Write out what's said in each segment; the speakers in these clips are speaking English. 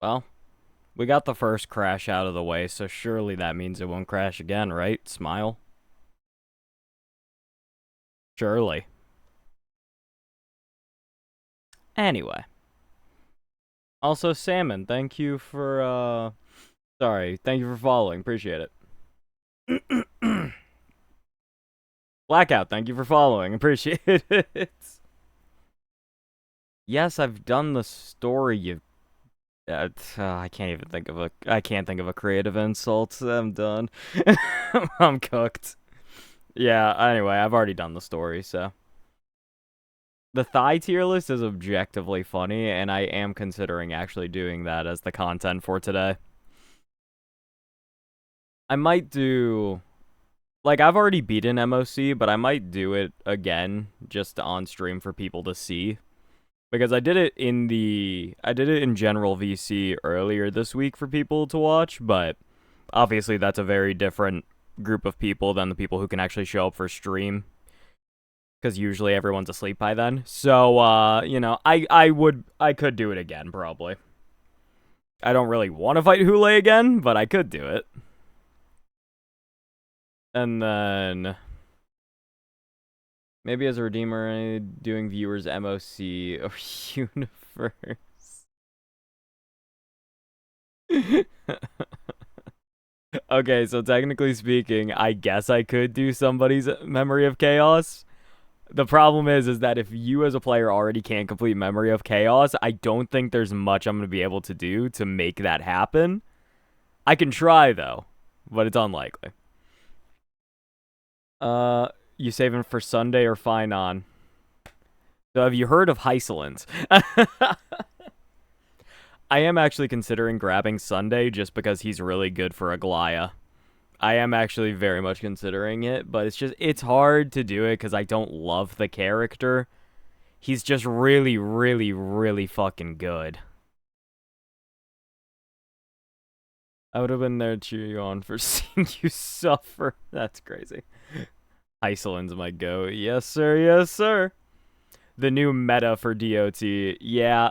Well, we got the first crash out of the way, so surely that means it won't crash again, right? Smile. Surely. Anyway. Also, Salmon, thank you for, sorry, thank you for following. Appreciate it. Blackout, thank you for following. Appreciate it. Yes, I've done the story. I can't even think of a. I can't think of a creative insult. I'm done. I'm cooked. Yeah. Anyway, I've already done the story, so the thigh tier list is objectively funny, and I am considering actually doing that as the content for today. I might do. Like, I've already beaten MOC, but I might do it again just on stream for people to see. Because I did it in general VC earlier this week for people to watch, but obviously that's a very different group of people than the people who can actually show up for stream. Because usually everyone's asleep by then. So, I could do it again, probably. I don't really want to fight Hule again, but I could do it. And then maybe as a redeemer, doing viewers MOC or universe. Okay, so technically speaking, I guess I could do somebody's Memory of Chaos. The problem is that if you as a player already can't complete Memory of Chaos, I don't think there's much I'm going to be able to do to make that happen. I can try, though, but it's unlikely. You saving for Sunday or fine on? So have you heard of Heiselands? I am actually considering grabbing Sunday just because he's really good for Aglaya. I am actually very much considering it, but it's hard to do it because I don't love the character. He's just really, really, really fucking good. I would have been there to cheer you on for seeing you suffer. That's crazy. Iceland's my go. Yes, sir. Yes, sir. The new meta for DOT. Yeah,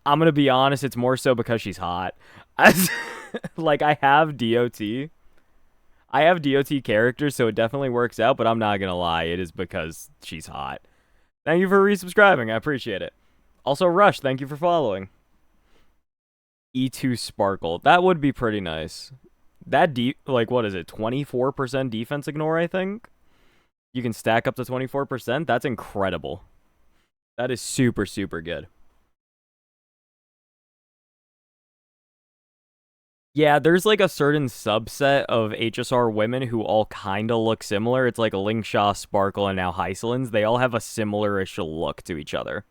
I'm gonna be honest. It's more so because she's hot. Like, I have DOT. I have DOT characters, so it definitely works out, but I'm not gonna lie, it is because she's hot. Thank you for resubscribing, I appreciate it. Also, Rush, thank you for following. E2 Sparkle, that would be pretty nice. That what is it, 24% defense ignore, I think? You can stack up to 24%? That's incredible. That is super, super good. Yeah, there's like a certain subset of HSR women who all kind of look similar. It's like Lingshaw, Sparkle, and now Heiselands. They all have a similar-ish look to each other.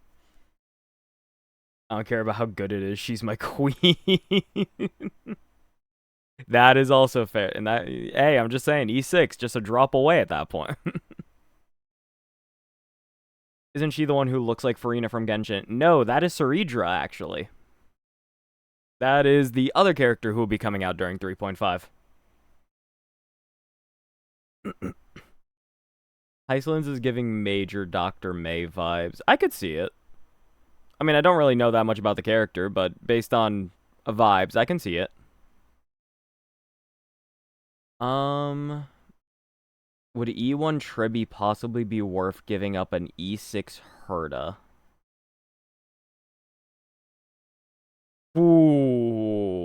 I don't care about how good it is. She's my queen. That is also fair. And that, hey, I'm just saying, E6, just a drop away at that point. Isn't she the one who looks like Farina from Genshin? No, that is Saridra, actually. That is the other character who will be coming out during 3.5. Icelands is giving major Dr. May vibes. I could see it. I mean, I don't really know that much about the character, but based on vibes, I can see it. Would E1 Tribby possibly be worth giving up an E6 Herda? Ooh.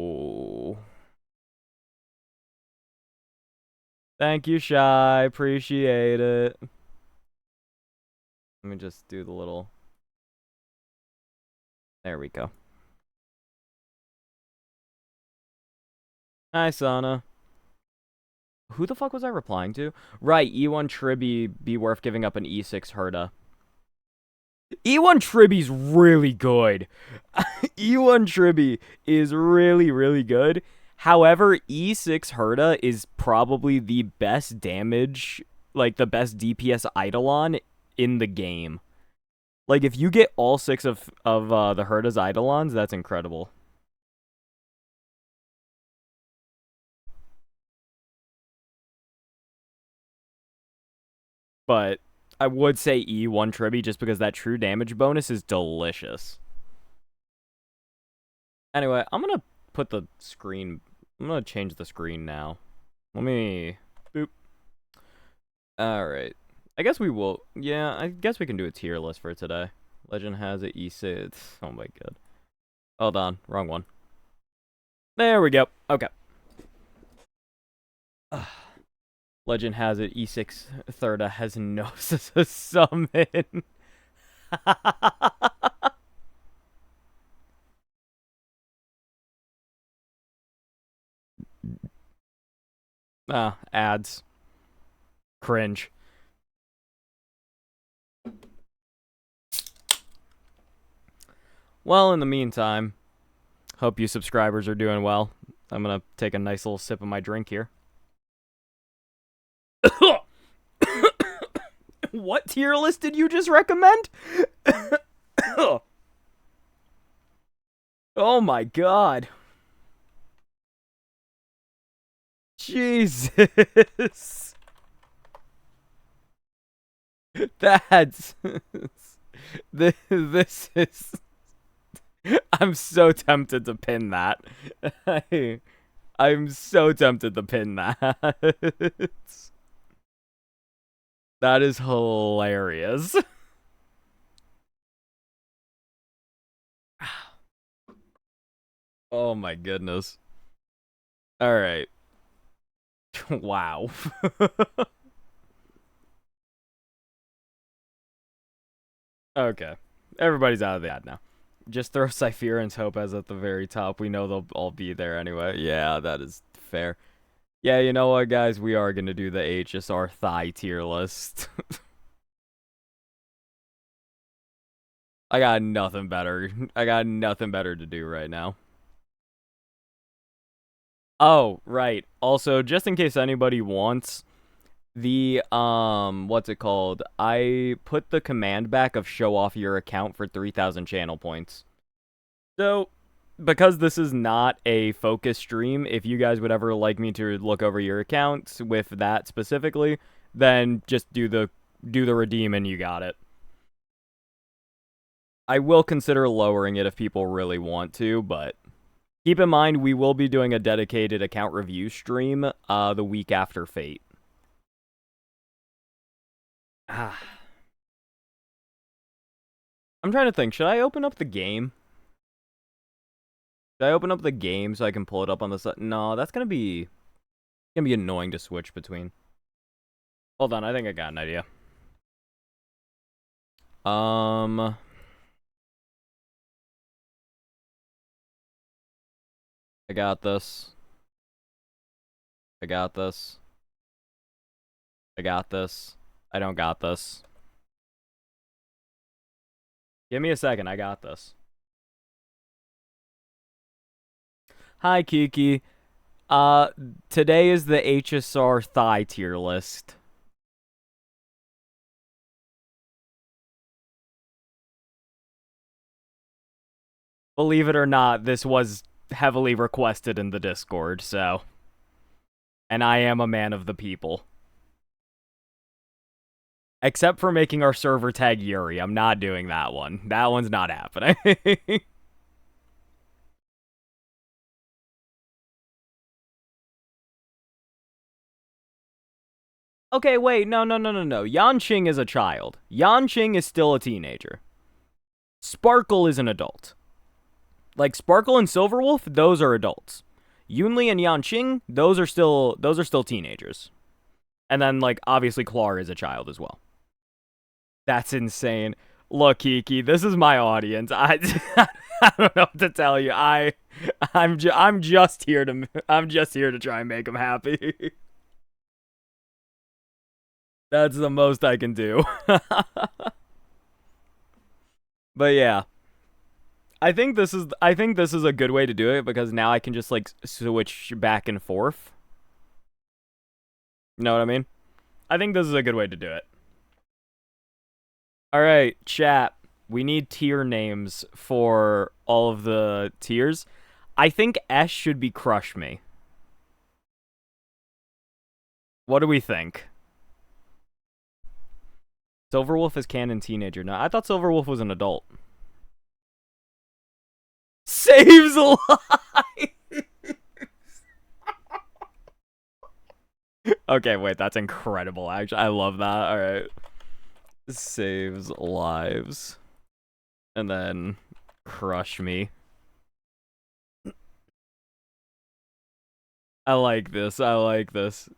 Thank you, Shy. Appreciate it. Let me just do the little... There we go. Hi, Sana. Who the fuck was I replying to? Right, E1 Tribby be worth giving up an E6 Herda. E1 Tribby's really good. E1 Tribby is really, really good. However, E6 Herda is probably the best damage, like the best DPS Eidolon in the game. Like, if you get all 6 of the Herda's Eidolons, that's incredible. But I would say E1 Tribby just because that true damage bonus is delicious. Anyway, I'm gonna put the screen. I'm gonna change the screen now. Let me. Boop. Alright. I guess we will. Yeah, I guess we can do a tier list for today. Legend has it, E6. Oh my god. Hold on. Wrong one. There we go. Okay. Legend has it, E6 Thirda has no summon. Ads. Cringe. Well, in the meantime, hope you subscribers are doing well. I'm gonna take a nice little sip of my drink here. What tier list did you just recommend? Oh my god. Jesus. That's... This is... I'm so tempted to pin that. I'm so tempted to pin that. That is hilarious. Oh my goodness. Alright. Wow. Okay. Everybody's out of the ad now. Just throw Cypher and Topaz at the very top. We know they'll all be there anyway. Yeah, that is fair. Yeah, you know what, guys? We are going to do the HSR thigh tier list. I got nothing better. I got nothing better to do right now. Oh, right. Also, just in case anybody wants, the, what's it called? I put the command back of show off your account for 3,000 channel points. So, because this is not a focus stream, if you guys would ever like me to look over your accounts with that specifically, then just do the redeem and you got it. I will consider lowering it if people really want to, but keep in mind we will be doing a dedicated account review stream the week after Fate. I'm trying to think, should I open up the game? Should I open up the game so I can pull it up on the side? No, that's gonna be annoying to switch between. Hold on, I think I got an idea. I got this. I got this. I got this. I don't got this. Give me a second, I got this. Hi, Kiki. Today is the HSR thigh tier list. Believe it or not, this was heavily requested in the Discord, so... And I am a man of the people. Except for making our server tag Yuri. I'm not doing that one. That one's not happening. Okay, wait, no. Yanqing is a child. Yanqing is still a teenager. Sparkle is an adult. Like, Sparkle and Silverwolf, those are adults. Yunli and Yanqing, those are still teenagers. And then, like, obviously Clar is a child as well. That's insane. Look, Kiki, this is my audience. I don't know what to tell you. I'm just here to try and make them happy. That's the most I can do. But yeah. I think this is a good way to do it because now I can just like switch back and forth. You know what I mean? I think this is a good way to do it. All right, chat. We need tier names for all of the tiers. I think S should be Crush Me. What do we think? Silverwolf is canon teenager. No, I thought Silverwolf was an adult. Saves lives. Okay, wait, that's incredible. Actually, I love that. All right, saves lives, and then crush me. I like this. I like this.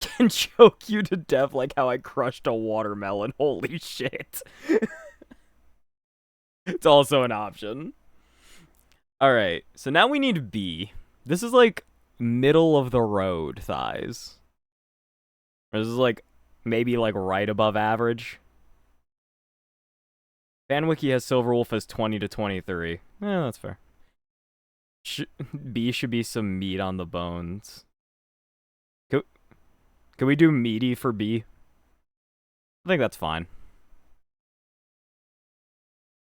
Can choke you to death like how I crushed a watermelon. Holy shit. It's also an option. Alright, so now we need B. This is like middle of the road thighs. This is like maybe like right above average. FanWiki has Silverwolf as 20 to 23. Yeah, that's fair. B should be some meat on the bones. Can we do meaty for B? I think that's fine.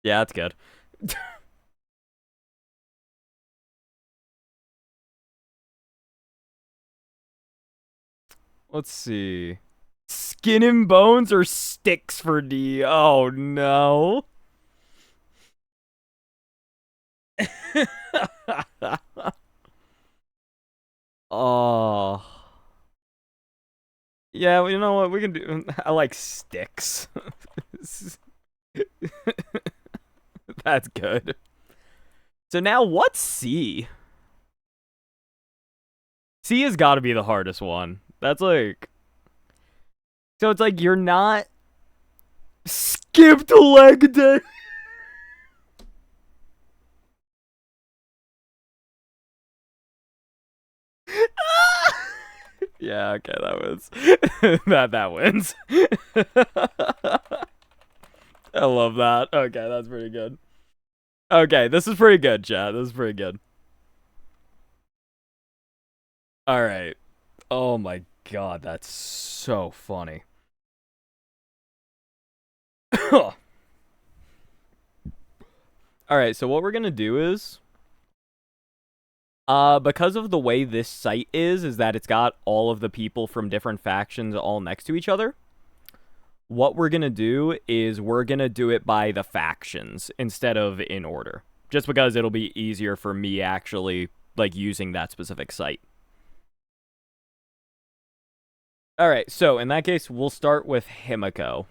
Yeah, that's good. Let's see. Skin and bones or sticks for D? Oh no. Oh. Yeah, well, you know what? We can do. I like sticks. That's good. So now what's C? C has got to be the hardest one. That's like. So it's like you're not. Skipped leg day. Yeah, okay, that wins. that wins. I love that. Okay, that's pretty good. Okay, this is pretty good, chat. This is pretty good. All right. Oh my god, that's so funny. All right, so what we're gonna do is, because of the way this site is that it's got all of the people from different factions all next to each other. What we're gonna do is we're gonna do it by the factions instead of in order, just because it'll be easier for me actually like using that specific site. All right, so in that case, we'll start with Himiko.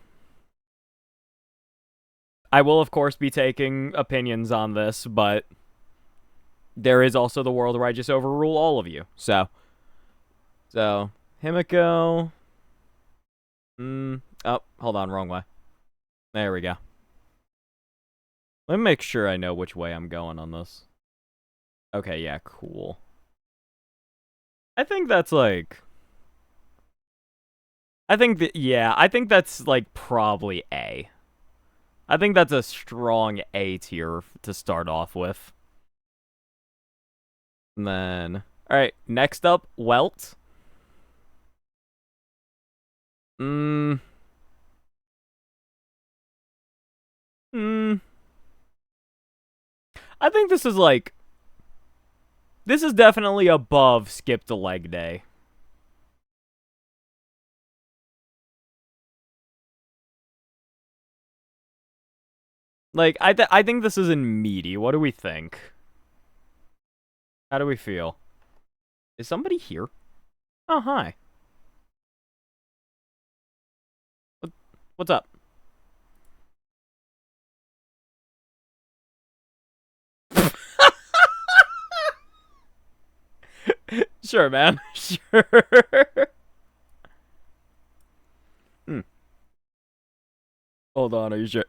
I will, of course, be taking opinions on this, but there is also the world where I just overrule all of you. So Himiko. Oh, hold on, wrong way. There we go. Let me make sure I know which way I'm going on this. Okay, yeah, cool. I think that's like. I think that, yeah, I think that's like probably A. I think that's a strong A tier to start off with. And then, all right, next up, Welt. Hmm. Hmm. I think this is like, this is definitely above Skip the Leg Day. Like, I think this is in meaty. What do we think? How do we feel? Is somebody here? Oh, hi. What's up? Sure, man. Sure. Hmm. Hold on, are you sure?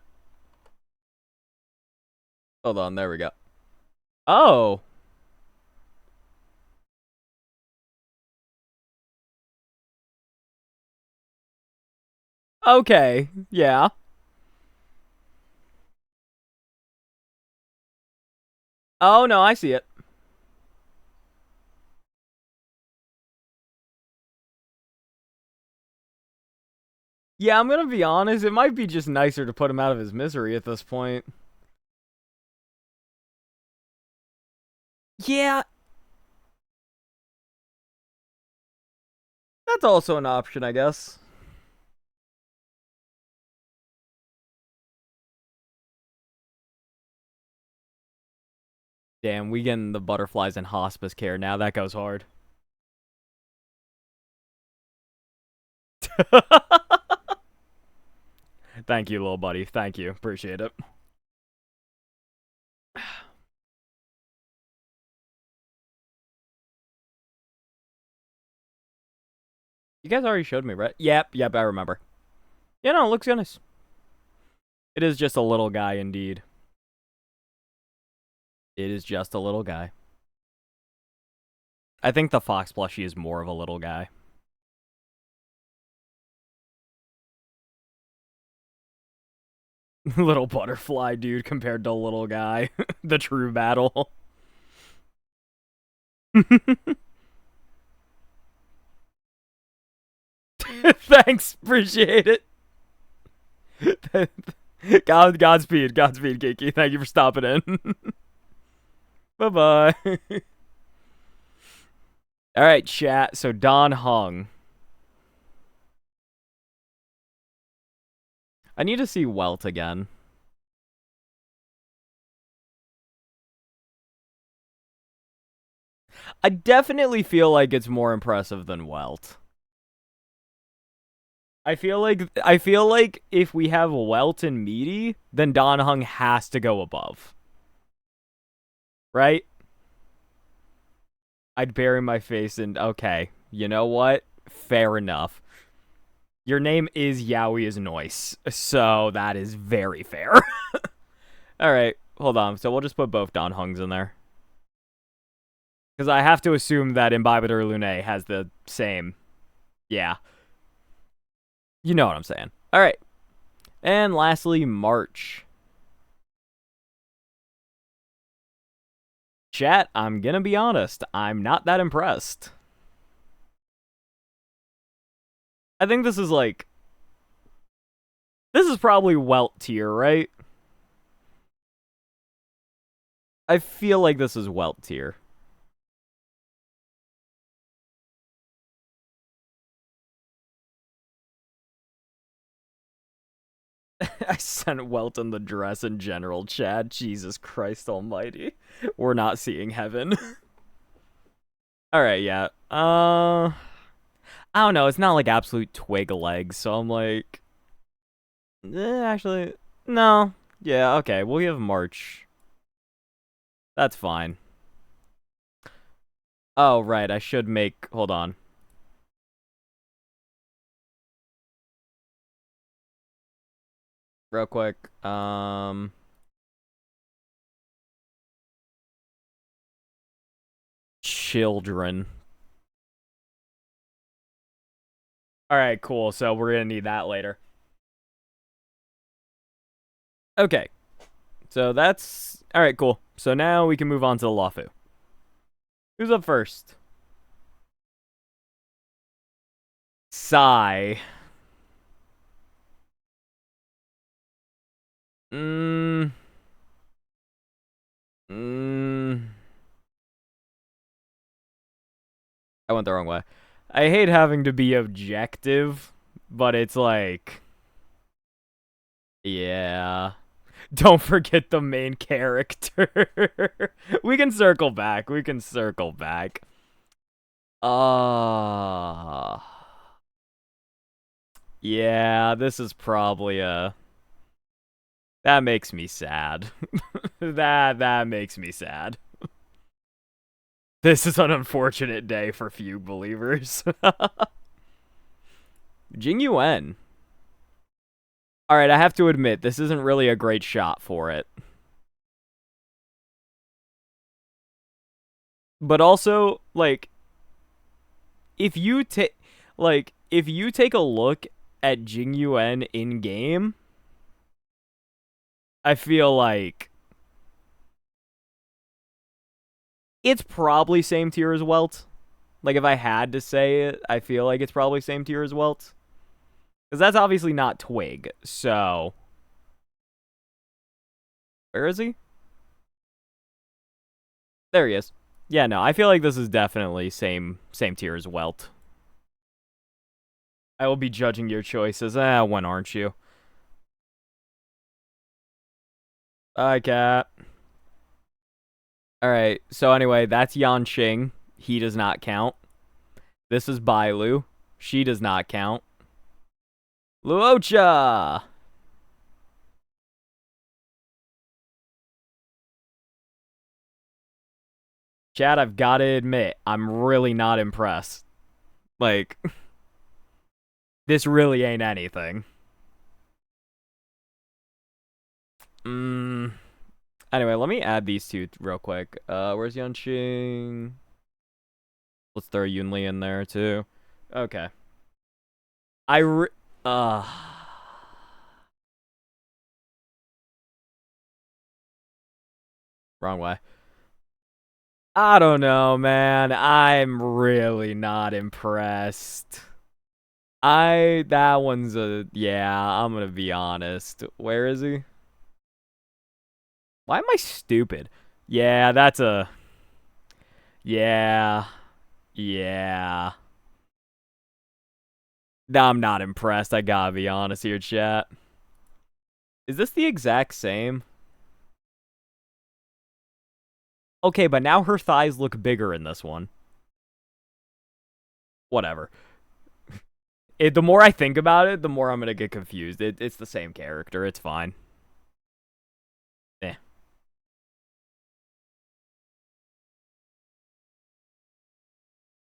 Hold on, there we go. Oh. Okay. Yeah. Oh, no, I see it. Yeah, I'm gonna be honest. It might be just nicer to put him out of his misery at this point. Yeah, that's also an option, I guess. Damn, we getting the butterflies in hospice care now. That goes hard. Thank you, little buddy. Thank you. Appreciate it. You guys already showed me, right? Yep, I remember. Yeah, no, it looks nice. It is just a little guy, indeed. It is just a little guy. I think the Fox plushie is more of a little guy. Little butterfly dude compared to little guy. The true battle. Thanks, appreciate it. Godspeed, Kiki. Thank you for stopping in. Bye-bye. Alright, chat. So Don Hung. I need to see Welt again. I definitely feel like it's more impressive than Welt. I feel like if we have Welt and Meaty, then Don Hung has to go above. Right? I'd bury my face in... Okay, you know what? Fair enough. Your name is Yowie is Noise, so that is very fair. Alright, hold on. So we'll just put both Don Hungs in there. Because I have to assume that Imbibitor Lune has the same... Yeah. You know what I'm saying. Alright. And lastly, March. Chat, I'm gonna be honest. I'm not that impressed. I think this is like... This is probably Welt tier, right? I feel like this is Welt tier. I sent Welt in the dress in general, Chad. Jesus Christ almighty. We're not seeing heaven. Alright, yeah. I don't know. It's not like absolute twig legs, so I'm like... actually, no. Yeah, okay. We'll give March. That's fine. Oh, right. I should make... Hold on. Real quick. Children. Alright, cool. So we're gonna need that later. Okay. So that's... Alright, cool. So now we can move on to the Lawfu. Who's up first? Sigh. I went the wrong way. I hate having to be objective, but it's like... Yeah. Don't forget the main character. We can circle back. Yeah, this is probably a... That makes me sad. that makes me sad. This is an unfortunate day for few believers. Jing Yuan. Alright, I have to admit, this isn't really a great shot for it. But also, like, if you take a look at Jing Yuan in game, I feel like it's probably same tier as Welt. Like, if I had to say it, I feel like it's probably same tier as Welt. Because that's obviously not Twig, so... Where is he? There he is. Yeah, no, I feel like this is definitely same tier as Welt. I will be judging your choices. When aren't you? Bye, cat. All right. So anyway, that's Yanqing. He does not count. This is Bailu. She does not count. Luocha. Chad, I've got to admit, I'm really not impressed. Like, this really ain't anything. Anyway, let me add these two real quick. Where's Yanqing? Let's throw Yunli in there too. Okay. I re- uh Wrong way. I don't know, man. I'm really not impressed. That one's yeah, I'm gonna be honest. Where is he? Why am I stupid? Yeah, that's a, yeah, yeah. I'm not impressed. I gotta be honest here, chat. Is this the exact same? Okay, but now her thighs look bigger in this one. Whatever. The more I think about it, the more I'm gonna get confused. It's the same character. It's fine. Eh.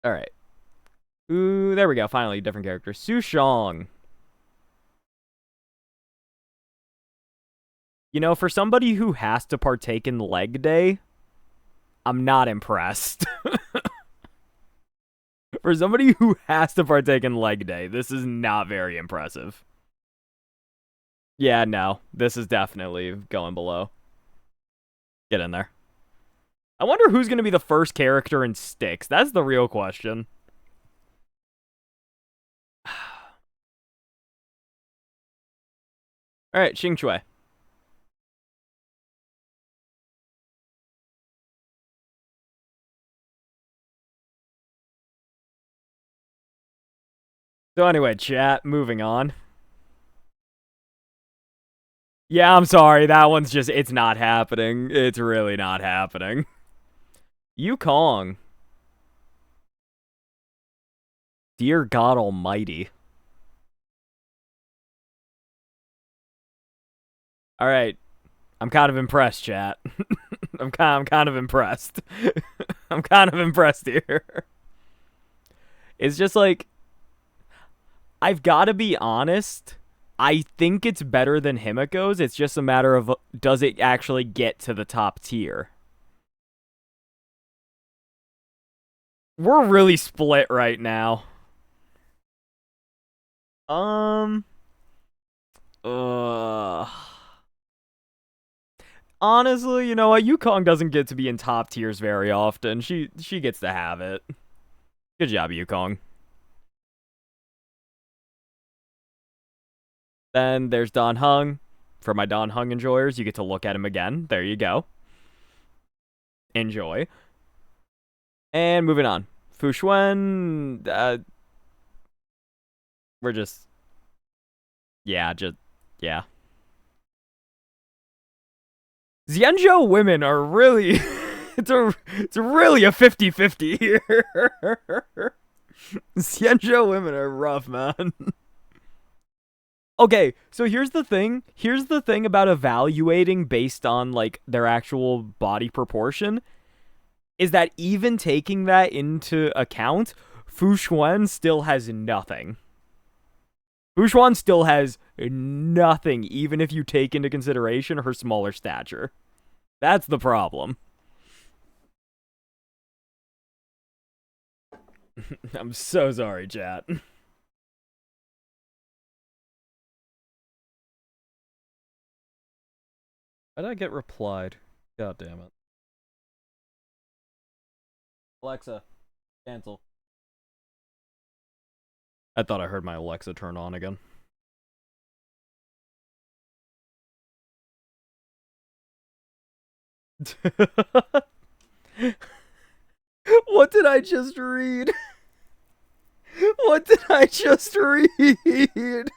All right. Ooh, there we go. Finally, different character. Su Shang. You know, for somebody who has to partake in leg day, I'm not impressed. For somebody who has to partake in leg day, this is not very impressive. Yeah, no. This is definitely going below. Get in there. I wonder who's going to be the first character in Styx. That's the real question. All right, Xing Shui. So anyway, chat, moving on. Yeah, I'm sorry. That one's just, it's not happening. It's really not happening. Yukong. Dear God Almighty. All right. I'm kind of impressed, chat. I'm kind of impressed. I'm kind of impressed here. It's just like, I've got to be honest. I think it's better than Himiko's. It's just a matter of, does it actually get to the top tier? We're really split right now. Uh Honestly, you know what? Yukong doesn't get to be in top tiers very often. She gets to have it. Good job, Yukong. Then there's Don Hung. For my Don Hung enjoyers, you get to look at him again. There you go. Enjoy. And moving on. Fu Xuan, we're just, yeah, yeah. Xianzhou women are really, it's really a 50-50 here. Xianzhou women are rough, man. Okay, so here's the thing. Here's the thing about evaluating based on like their actual body proportion is that even taking that into account, Fu Xuan still has nothing. Fu Xuan still has nothing, even if you take into consideration her smaller stature. That's the problem. I'm so sorry, chat. Why did I get replied? God damn it. Alexa, cancel. I thought I heard my Alexa turn on again. What did I just read? What did I just read?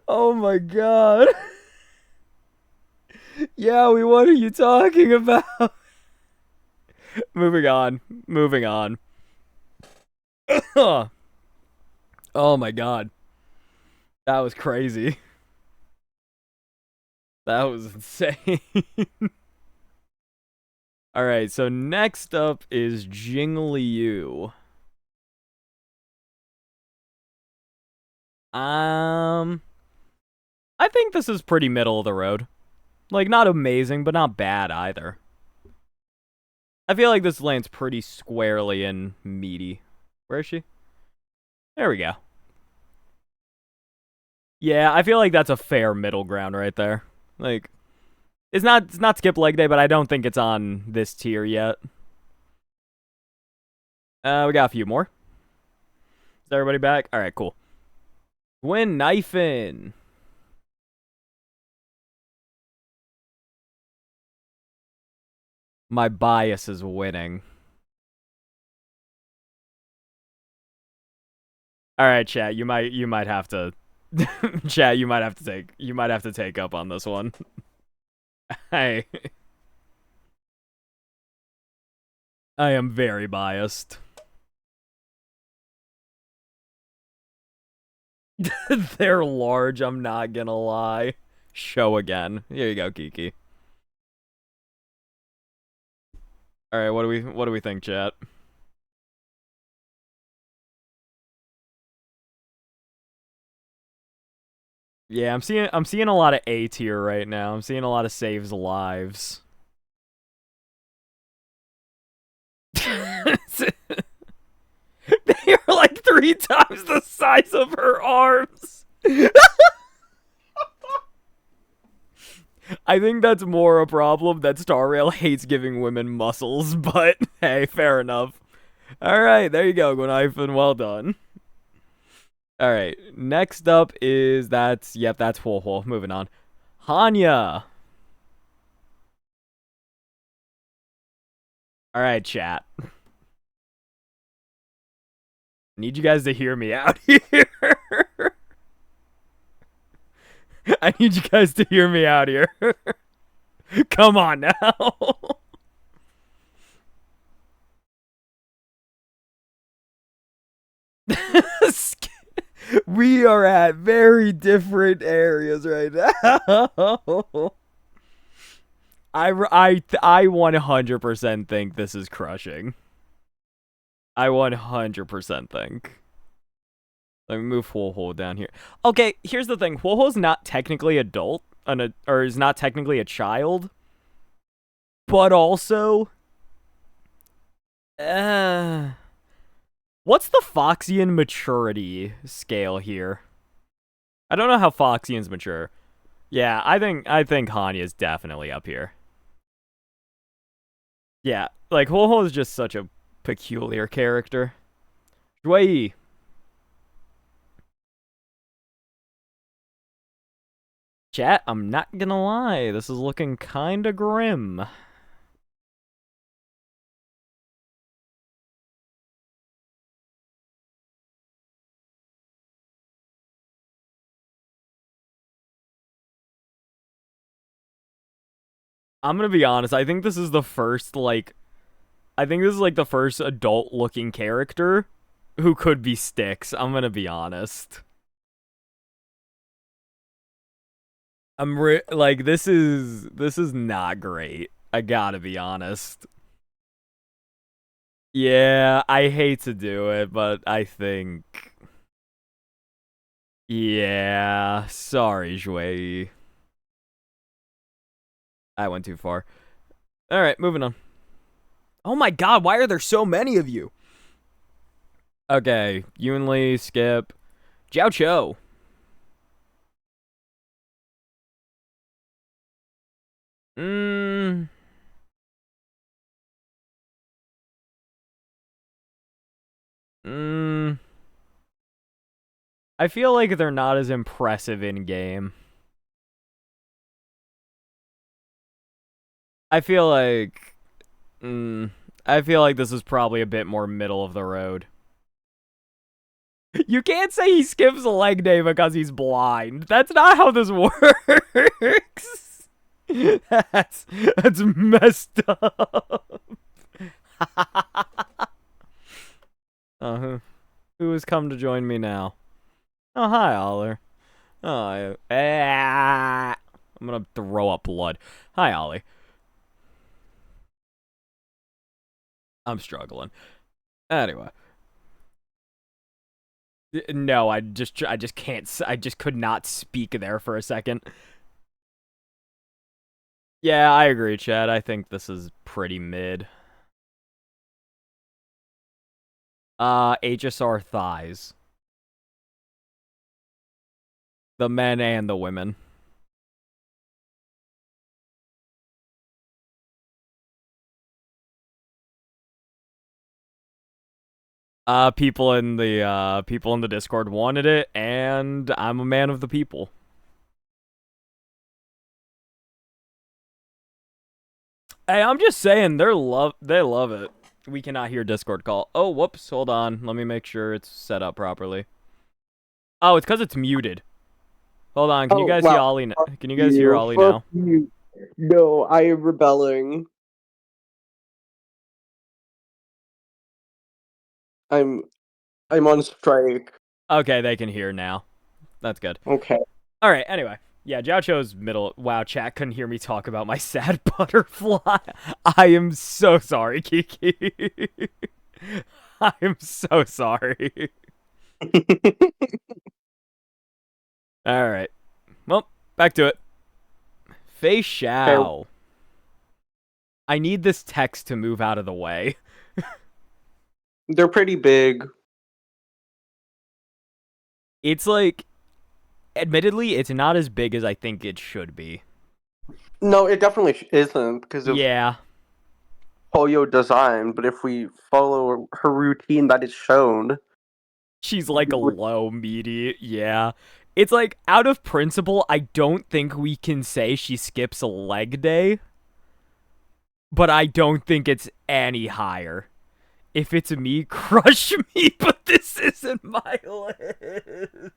Oh my god. Yeah, what are you talking about? Moving on. Moving on. Oh my god. That was crazy. That was insane. Alright, so next up is Jing Liu. I think this is pretty middle of the road. Like, not amazing, but not bad either. I feel like this lands pretty squarely in meaty. Where is she? There we go. Yeah, I feel like that's a fair middle ground right there. Like, it's not skip leg day, but I don't think it's on this tier yet. We got a few more. Is everybody back? All right, cool. Gwyn Knifin. My bias is winning. All right, chat. You might have to, chat. You might have to take up on this one. I am very biased. They're large. I'm not gonna lie. Show again. Here you go, Kiki. All right. What do we think, chat? Yeah, I'm seeing a lot of A tier right now. I'm seeing a lot of saves lives. They are like 3 times the size of her arms. I think that's more a problem that Star Rail hates giving women muscles, but hey, fair enough. Alright, there you go, Gwenifin, well done. Alright, next up is that's Huohuo. Moving on. Hanya. Alright, chat. Need you guys to hear me out here. I need you guys to hear me out here. Come on now. We are at very different areas right now. I 100% think this is crushing. I 100% think. Let me move Huohuo down here. Okay, here's the thing. Huohuo's not technically adult, or is not technically a child, but also, what's the Foxian maturity scale here? I don't know how Foxians mature. Yeah, I think Hanya's definitely up here. Yeah, like Huohuo is just such a peculiar character. Shui. Chat, I'm not gonna lie, this is looking kinda grim. I'm gonna be honest, I think this is the first, like, the first adult-looking character who could be Styx. I'm gonna be honest. Like, this is not great. I gotta be honest. Yeah, I hate to do it, but I think... Yeah, sorry, Shui. I went too far. Alright, moving on. Oh my god, why are there so many of you? Okay, Yunli, Skip, Jiao Cho. I feel like they're not as impressive in game. I feel like this is probably a bit more middle of the road. You can't say he skips a leg day because he's blind. That's not how this works. that's that's messed up. Who has come to join me now? Oh, hi, Oller. I'm gonna throw up blood. Hi, Ollie. I'm struggling. Anyway. No, I just can't. I just could not speak there for a second. Yeah, I agree, Chad. I think this is pretty mid. HSR thighs. The men and the women. People in the Discord wanted it, and I'm a man of the people. Hey, I'm just saying they love it. We cannot hear Discord call. Oh, whoops, hold on. Let me make sure it's set up properly. Oh, it's because it's muted. Hold on, can you guys hear Ollie? Can you guys hear Ollie now? You. No, I am rebelling. I'm on strike. Okay, they can hear now. That's good. Okay. All right. Anyway, yeah, Jiaocho's middle. Wow, chat couldn't hear me talk about my sad butterfly. I am so sorry, Kiki. I am so sorry. All right. Well, back to it. Fei Xiao. I need this text to move out of the way. They're pretty big. It's like, admittedly, it's not as big as I think it should be. No, it definitely isn't because of Poyo design. But if we follow her routine that is shown, she's like a low meaty. Yeah. It's like, out of principle, I don't think we can say she skips a leg day. But I don't think it's any higher. If it's me, crush me, but this isn't my list.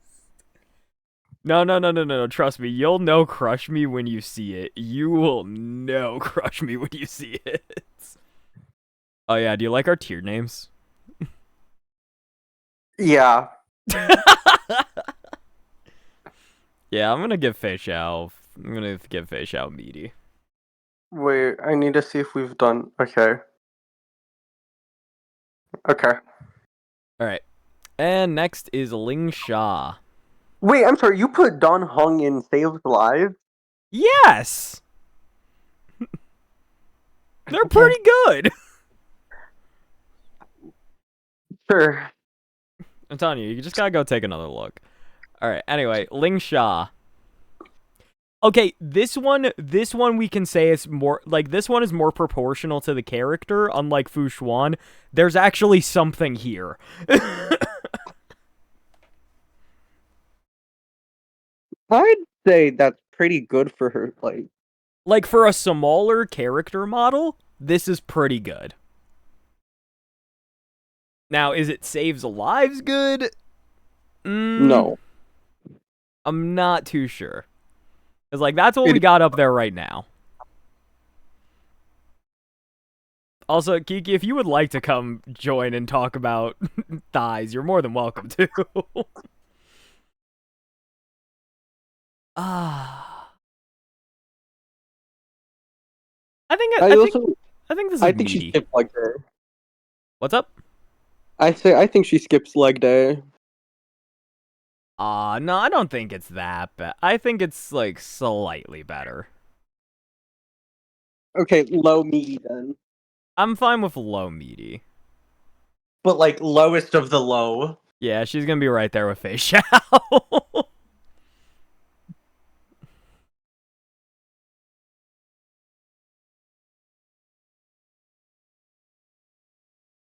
No. Trust me, you'll know crush me when you see it. You will know crush me when you see it. Oh yeah, do you like our tier names? Yeah. Yeah, I'm gonna give Fei Xiao meaty. Wait, I need to see if we've done. Okay. Alright. And next is Ling Sha. Wait, I'm sorry, you put Don Hung in Saved Lives? Yes! They're pretty good! Sure. I'm telling you, you just gotta go take another look. Alright, anyway, Ling Sha. Okay, this one we can say is more, like, this one is more proportional to the character, unlike Fu Xuan. There's actually something here. I'd say that's pretty good for her, like, for a smaller character model, this is pretty good. Now, is it saves lives good? No. I'm not too sure. Because, like, that's what we got up there right now. Also, Kiki, if you would like to come join and talk about thighs, you're more than welcome to. I think this is meaty. She skipped leg day. What's up? I think she skips leg day. No, I don't think it's that bad. I think it's, like, slightly better. Okay, low meaty then. I'm fine with low meaty. But, like, lowest of the low. Yeah, she's gonna be right there with Fei Xiao.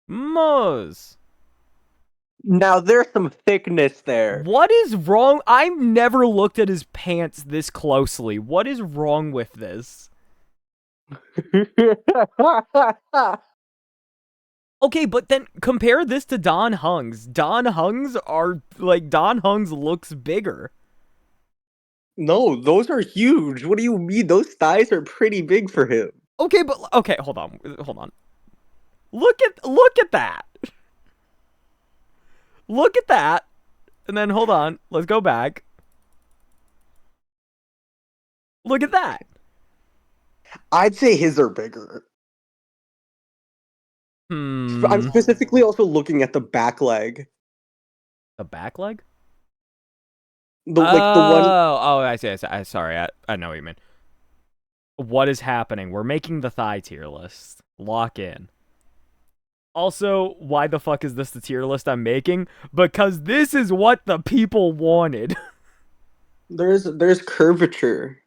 Moz. Now, there's some thickness there. What is wrong? I've never looked at his pants this closely. What is wrong with this? Okay, but then compare this to Don Hung's. Don Hung's looks bigger. No, those are huge. What do you mean? Those thighs are pretty big for him. Okay, but okay, hold on. Look at that. Look at that. And then hold on. Let's go back. Look at that. I'd say his are bigger. I'm Hmm. specifically also looking at the back leg. The back leg? The one. Oh, I see. Sorry, I know what you mean. What is happening? We're making the thigh tier list. Lock in. Also, why the fuck is this the tier list I'm making? Because this is what the people wanted. There's curvature.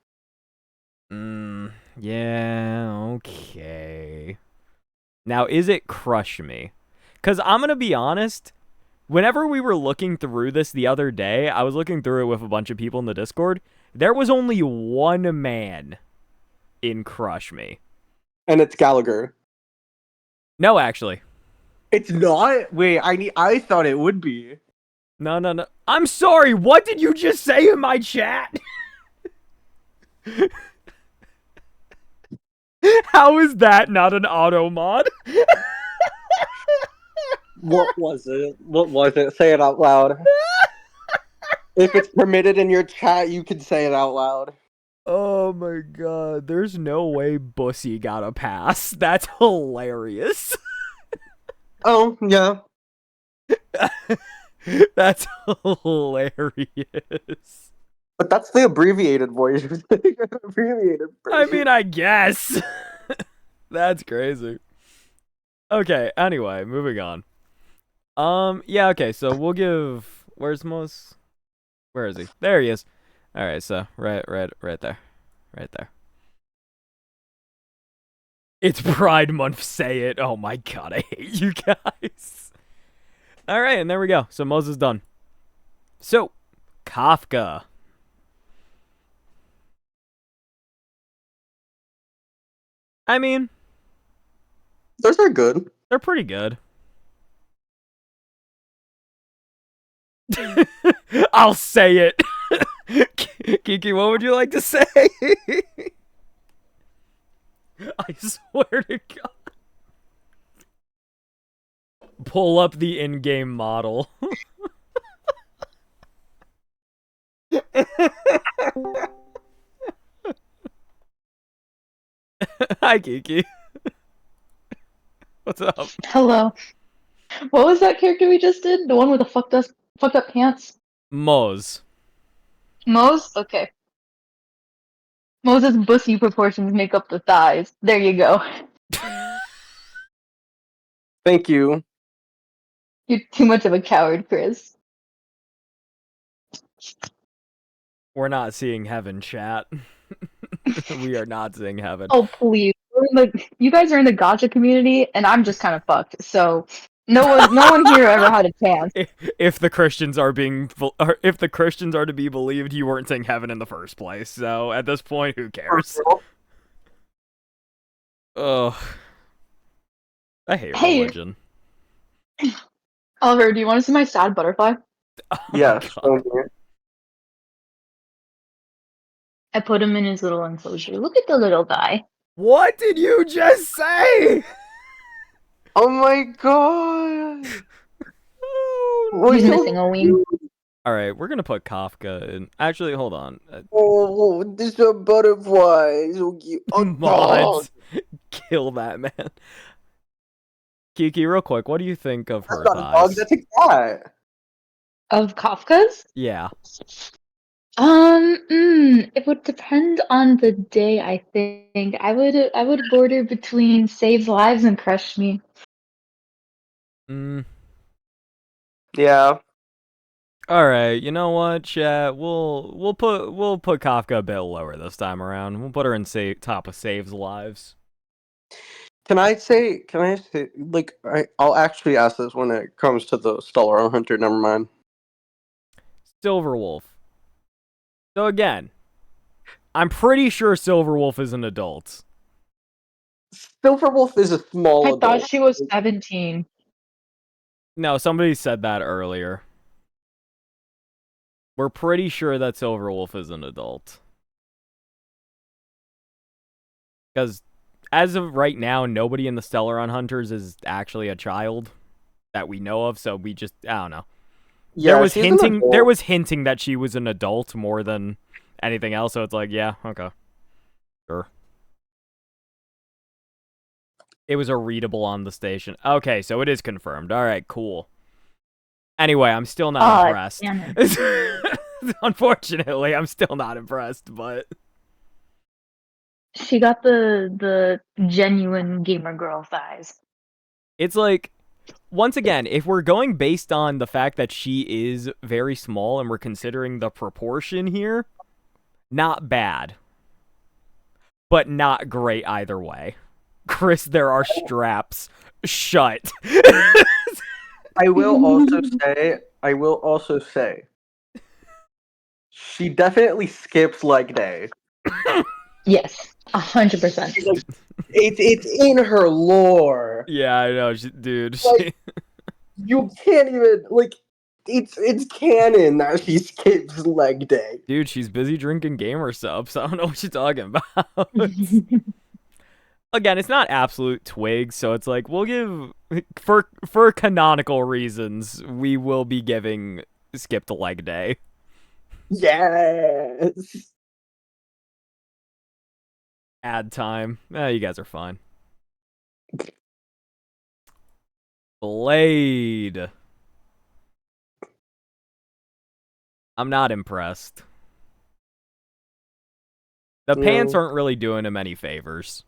Yeah, okay. Now, is it Crush Me? Because I'm going to be honest, whenever we were looking through this the other day, I was looking through it with a bunch of people in the Discord. There was only one man in Crush Me. And it's Gallagher. No, actually. It's not? Wait, I thought it would be. No. I'm sorry, what did you just say in my chat? How is that not an auto mod? What was it? What was it? Say it out loud. If it's permitted in your chat, you can say it out loud. Oh my god, there's no way Bussy got a pass. That's hilarious. Oh, yeah. That's hilarious. But that's the abbreviated version. Abbreviated version. I mean, I guess. That's crazy. Okay, anyway, moving on. Yeah, okay, so we'll give... Where's Mos? Where is he? There he is. Alright, so, right there. Right there. It's Pride Month, say it. Oh my god, I hate you guys. Alright, and there we go. So Mos is done. So, Kafka. I mean... Those are good. They're pretty good. I'll say it. Kiki, what would you like to say? I swear to God. Pull up the in-game model. Hi, Kiki. What's up? Hello. What was that character we just did? The one with the fucked up pants? Moz. Mose? Okay. Moses' bussy proportions make up the thighs. There you go. Thank you. You're too much of a coward, Chris. We're not seeing heaven, chat. We are not seeing heaven. Oh, please. You guys are in the gacha community, and I'm just kind of fucked. So, no one here ever had a chance. If the Christians are to be believed, you weren't seeing heaven in the first place. So at this point, who cares? Ugh. I hate religion. Oliver, do you want to see my sad butterfly? Oh, yeah. I put him in his little enclosure. Look at the little guy. What did you just say? Oh my god! He's missing a wing. Alright, we're gonna put Kafka in. Actually, hold on. Oh, this is a butterfly. So cute. Oh, mods. Kill that man. Kiki, real quick, what do you think of her thighs? Not a dog, that's a cat. Of Kafka's? Yeah. It would depend on the day, I think. I would border between Saves Lives and Crush Me. Yeah. Alright, you know what, chat? We'll put Kafka a bit lower this time around. We'll put her in top of Saves Lives. Can I say, like, I'll actually ask this when it comes to the Stellar Hunter, never mind. Silverwolf. So again, I'm pretty sure Silverwolf is an adult. Silverwolf is a small adult. I thought she was 17. No, somebody said that earlier. We're pretty sure that Silverwolf is an adult. Because as of right now, nobody in the Stellaron Hunters is actually a child that we know of, so we just, I don't know. Yeah, there was hinting that she was an adult more than anything else, so it's like, yeah, okay. Sure. It was a readable on the station. Okay, so it is confirmed. Alright, cool. Anyway, I'm still not impressed. Unfortunately, I'm still not impressed, but... She got the genuine gamer girl thighs. It's like, once again, if we're going based on the fact that she is very small and we're considering the proportion here, not bad. But not great either way. Chris, there are straps. Shut. I will also say, she definitely skips leg day. Yes, 100%. It's in her lore. Yeah, I know, dude. Like, you can't even it's canon that she skips leg day. Dude, she's busy drinking gamer subs. I don't know what you're talking about. Again, it's not absolute twigs, so it's like we'll give for canonical reasons, we will be giving skipped leg day. Yes. Ad time. You guys are fine. Blade. I'm not impressed. The pants aren't really doing him any favors.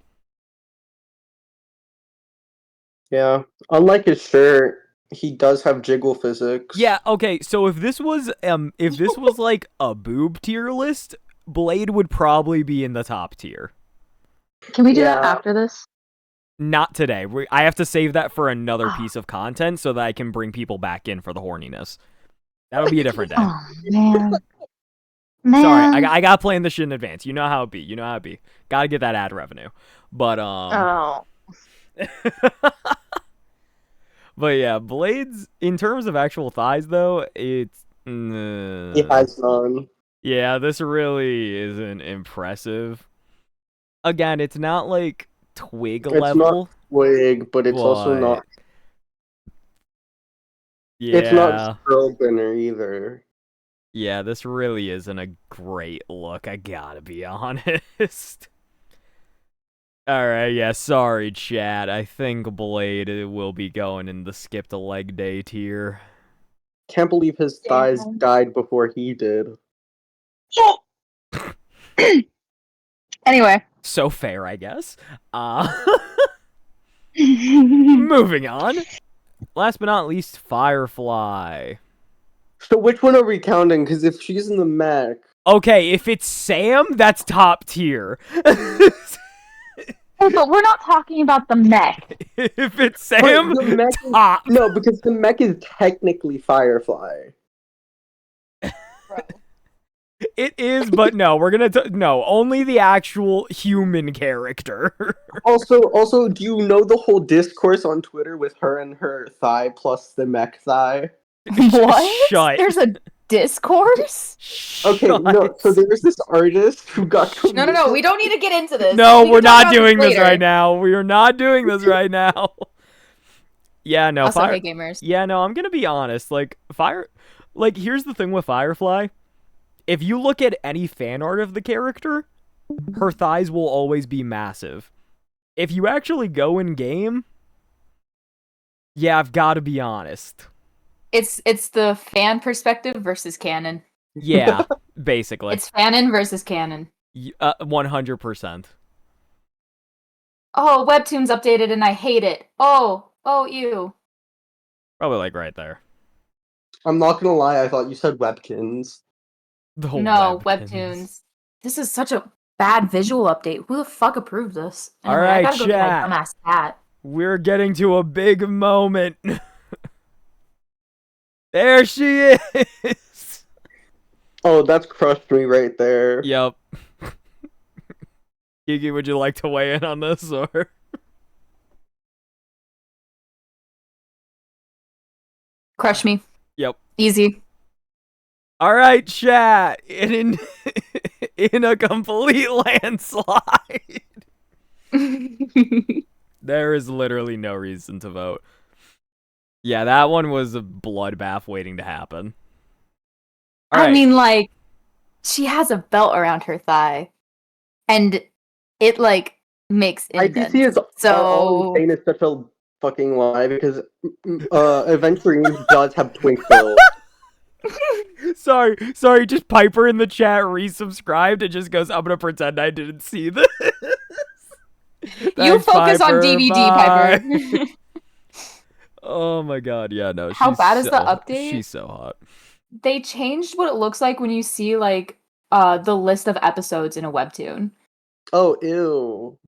Yeah. Unlike his shirt, he does have jiggle physics. Yeah, okay, so if this was like a boob tier list, Blade would probably be in the top tier. Can we do that after this? Not today. I have to save that for another piece of content so that I can bring people back in for the horniness. That'll be a different day. Oh, man. Sorry, I gotta plan this shit in advance. You know how it be. Gotta get that ad revenue. But, Oh. But yeah, Blade's, in terms of actual thighs, though, it's... He has none. Yeah, this really isn't impressive. Again, it's not like twig level. It's not twig, but it's also not... Yeah. It's not Strobener either. Yeah, this really isn't a great look, I gotta be honest. Alright, yeah, sorry, chat. I think Blade will be going in the skipped leg day tier. Can't believe his thighs died before he did. Anyway. So fair, I guess. Moving on. Last but not least, Firefly. So which one are we counting? Because if she's in the mech... Okay, if it's Sam, that's top tier. But we're not talking about the mech. If it's Sam, top. No, because the mech is technically Firefly. It is, but no, we're gonna no, only the actual human character. Also, do you know the whole discourse on Twitter with her and her thigh plus the mech thigh? What? Shut. There's a discourse? Okay, no, so there was this artist who got No, we don't need to get into this. No, we're not doing this right now. We are not doing this right now. Yeah, no, hey, gamers. Yeah, no, I'm gonna be honest. Like, here's the thing with Firefly. If you look at any fan art of the character, her thighs will always be massive. If you actually go in game, yeah, I've got to be honest. It's the fan perspective versus canon. Yeah, basically. It's fanon versus canon. 100%. Oh, Webtoon's updated and I hate it. Oh, ew. Probably like right there. I'm not gonna lie, I thought you said Webkins. No, Webtoons. This is such a bad visual update. Who the fuck approved this? Anyway, all right, I gotta go get my dumbass cat. We're getting to a big moment. There she is. Oh, that's crushed me right there. Yep. Kiki, would you like to weigh in on this, or? Crush me. Yep. Easy. All right, chat. In a complete landslide. There is literally no reason to vote. Yeah, that one was a bloodbath waiting to happen. I mean, like, she has a belt around her thigh, and it, like, makes indents. ITC is all insane is such a fucking lie, because Aventurine does have twink bills. Sorry, just Piper in the chat resubscribed and just goes, I'm gonna pretend I didn't see this. You focus Piper, on DVD, bye. Piper. Oh my god, yeah, no. How bad is the update? She's so hot. They changed what it looks like when you see, like, the list of episodes in a webtoon. Oh, ew.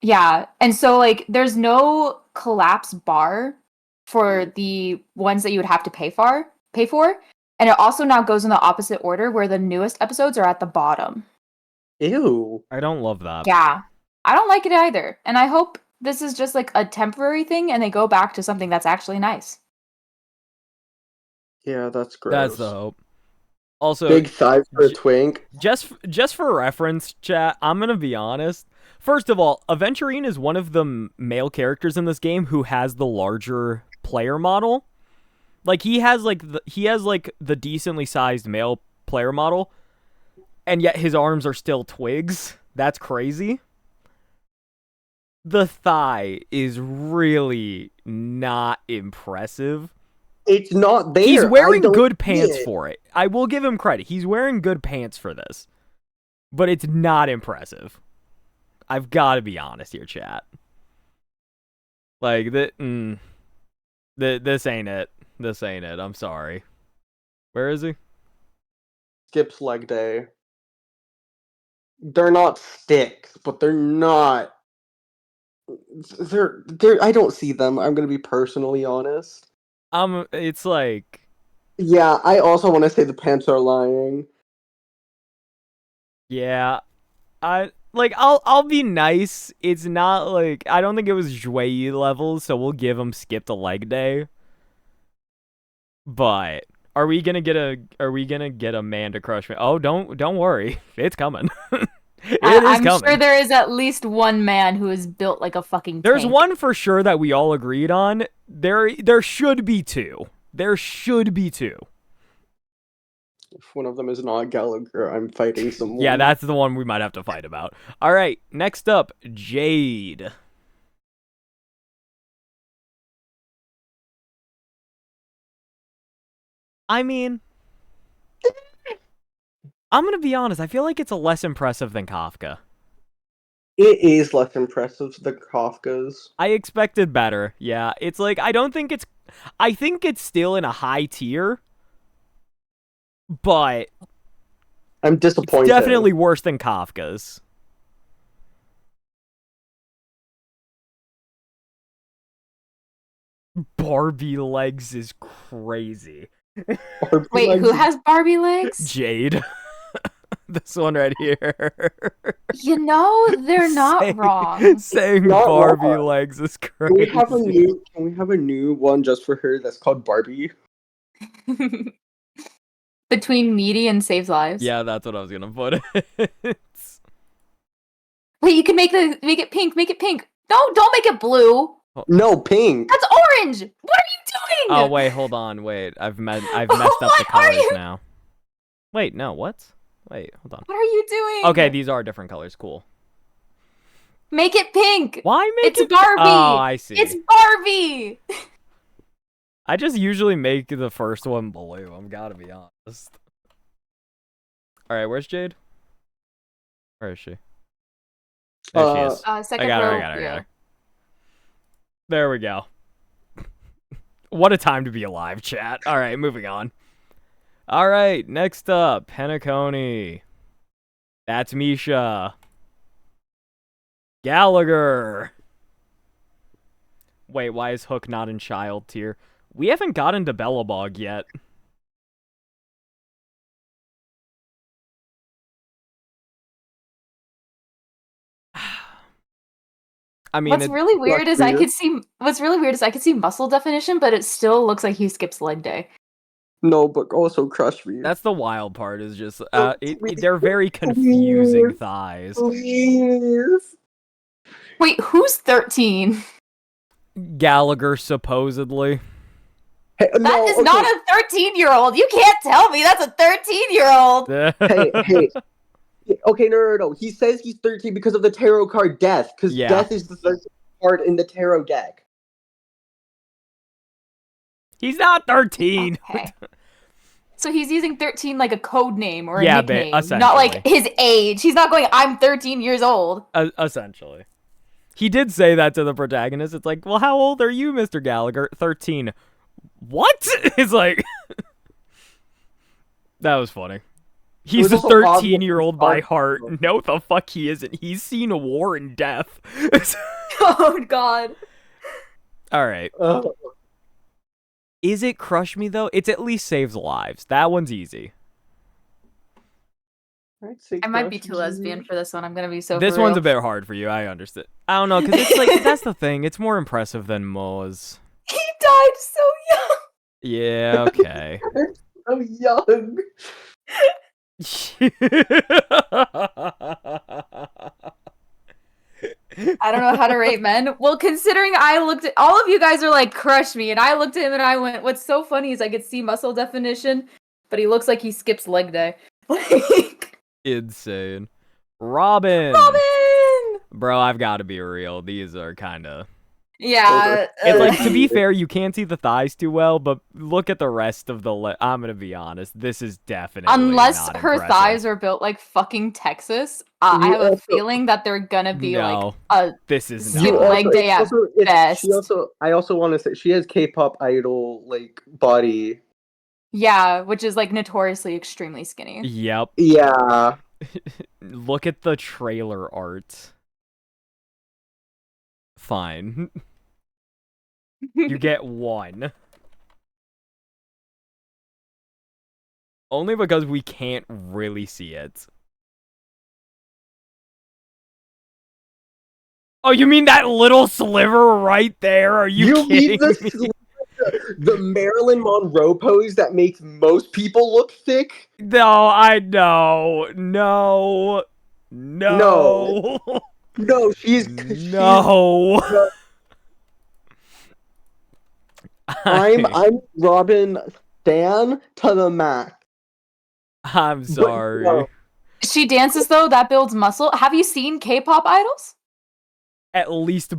Yeah, and so, like, there's no collapse bar for the ones that you would have to pay for, and it also now goes in the opposite order, where the newest episodes are at the bottom. Ew. I don't love that. Yeah, I don't like it either, and I hope this is just, like, a temporary thing, and they go back to something that's actually nice. Yeah, that's gross. That's the hope. Also, big size for a twink. Just for reference, chat, I'm gonna be honest. First of all, Aventurine is one of the male characters in this game who has the larger player model. Like, he has the decently sized male player model, and yet his arms are still twigs. That's crazy. The thigh is really not impressive. It's not there. He's wearing good pants for it. I will give him credit. He's wearing good pants for this. But it's not impressive. I've got to be honest here, chat. Like, this ain't it. This ain't it. I'm sorry. Where is he? Skips leg day. They're not sticks, but they're not. They're. I don't see them. I'm gonna be personally honest. It's like. Yeah, I also want to say the pants are lying. Yeah, I'll be nice. It's not like, I don't think it was Jouet levels, so we'll give him skipped a leg day. But are we gonna get a man to crush me? Oh, don't worry, it's coming. I'm sure there is at least one man who is built like a fucking There's tank. one for sure that we all agreed on. There should be two. There should be two. If one of them is not Gallagher, I'm fighting someone. Yeah, that's the one we might have to fight about. All right, next up, Jade. I mean, I'm going to be honest. I feel like it's less impressive than Kafka. It is less impressive than Kafka's. I expected better. Yeah, it's like, I think it's still in a high tier, but I'm disappointed. It's definitely worse than Kafka's. Barbie legs is crazy. Wait, who has Barbie legs? Jade. This one right here. You know, they're not wrong. Saying not Barbie wrong. legs is crazy. Can we have a new one just for her that's called Barbie? Between Meaty and Saves Lives. Yeah, that's what I was gonna put it. Wait, you can make it pink. Make it pink. No, don't make it blue. No, pink. That's orange. What are you doing? Oh wait, hold on. Wait, I've messed up the colors now. Wait, no, what? Wait, hold on. What are you doing? Okay, these are different colors. Cool. Make it pink. Why make it? It's Barbie. Oh, I see. It's Barbie. I just usually make the first one blue. I'm gotta be honest. All right, where's Jade? Where is she? There she is. Second I got her. There we go. What a time to be alive, chat. All right, moving on. All right, next up, Penacony. That's Misha. Gallagher. Wait, why is Hook not in child tier? We haven't gotten to Bellabog yet. I mean, what's really weird is I could see muscle definition, but it still looks like he skips leg day. No, but also crush me. That's the wild part. Is just they're very confusing thighs. Please. Wait, who's 13? Gallagher supposedly. Hey, That is not a 13-year-old. You can't tell me that's a 13-year-old. hey. Okay, no. He says he's 13 because of the tarot card Death, because Death is the 13th card in the tarot deck. He's not 13. Okay. So he's using 13 like a code name or a nickname, essentially. not like his age. He's not going, I'm 13 years old. Essentially. He did say that to the protagonist. It's like, well, how old are you, Mr. Gallagher? 13. What? It's like... That was funny. He's a 13-year-old by heart. No, the fuck he isn't. He's seen a war and death. Oh, God. Alright. Is it Crush Me, though? It's at least saves lives. That one's easy. I might be too lesbian for this one. I'm gonna be so. This one's a bit hard for you. I understand. I don't know, because it's like that's the thing. It's more impressive than Mo's. He died so young. Yeah. Okay. So young. I don't know how to rate men. Well, considering I looked at all of you guys are like crush me, and I looked at him and I went, "What's so funny is I could see muscle definition, but he looks like he skips leg day." Like insane. Robin. Bro, I've got to be real. These are kind of. Yeah. It's like, to be fair, you can't see the thighs too well, but look at the rest of the I'm gonna be honest, this is definitely unless not her impressive. thighs are built like fucking Texas, I have a feeling that they're gonna be like a this is skip leg day at best. I also want to say she has K-pop idol like body. Yeah, which is like notoriously extremely skinny. Yep. Yeah. Look at the trailer art. Fine. You get one. Only because we can't really see it. Oh, you mean that little sliver right there? Are you kidding me? The Marilyn Monroe pose that makes most people look thick? No, I know. No. No, she's... No. I'm Robin Stan to the max. I'm sorry. No. She dances though, that builds muscle. Have you seen K-pop idols? At least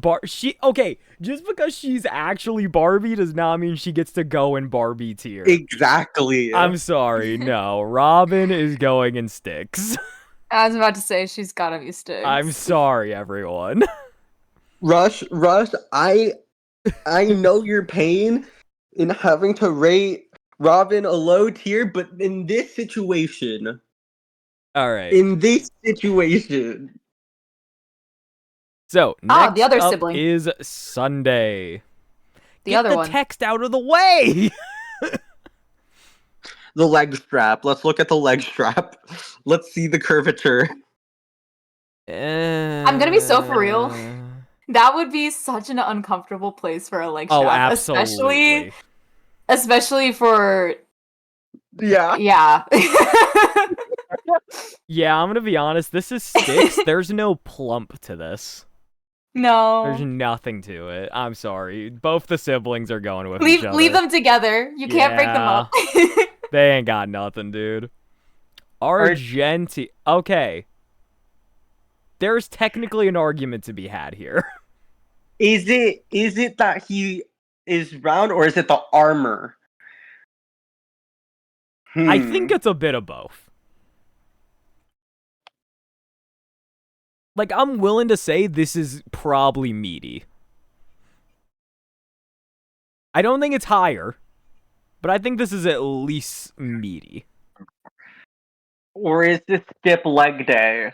okay, just because she's actually Barbie does not mean she gets to go in Barbie tier. Exactly. I'm sorry, no. Robin is going in sticks. I was about to say she's gotta be sticks. I'm sorry, everyone. Rush, I know your pain in having to rate Robin a low tier, but in this situation... Alright. In this situation... So, next the other up sibling is Sunday. Get the text out of the way! The leg strap. Let's look at the leg strap. Let's see the curvature. I'm gonna be so for real. That would be such an uncomfortable place for a leg strap. Oh, absolutely. Especially for... Yeah. Yeah. Yeah, I'm gonna be honest. This is sticks. There's no plump to this. No. There's nothing to it. I'm sorry. Both the siblings are going with each other. Leave them together. You can't break them up. They ain't got nothing, dude. Okay. There's technically an argument to be had here. Is it that he is round, or is it the armor? I think it's a bit of both. Like, I'm willing to say this is probably meaty. I don't think it's higher, but I think this is at least meaty. Or is this skip leg day?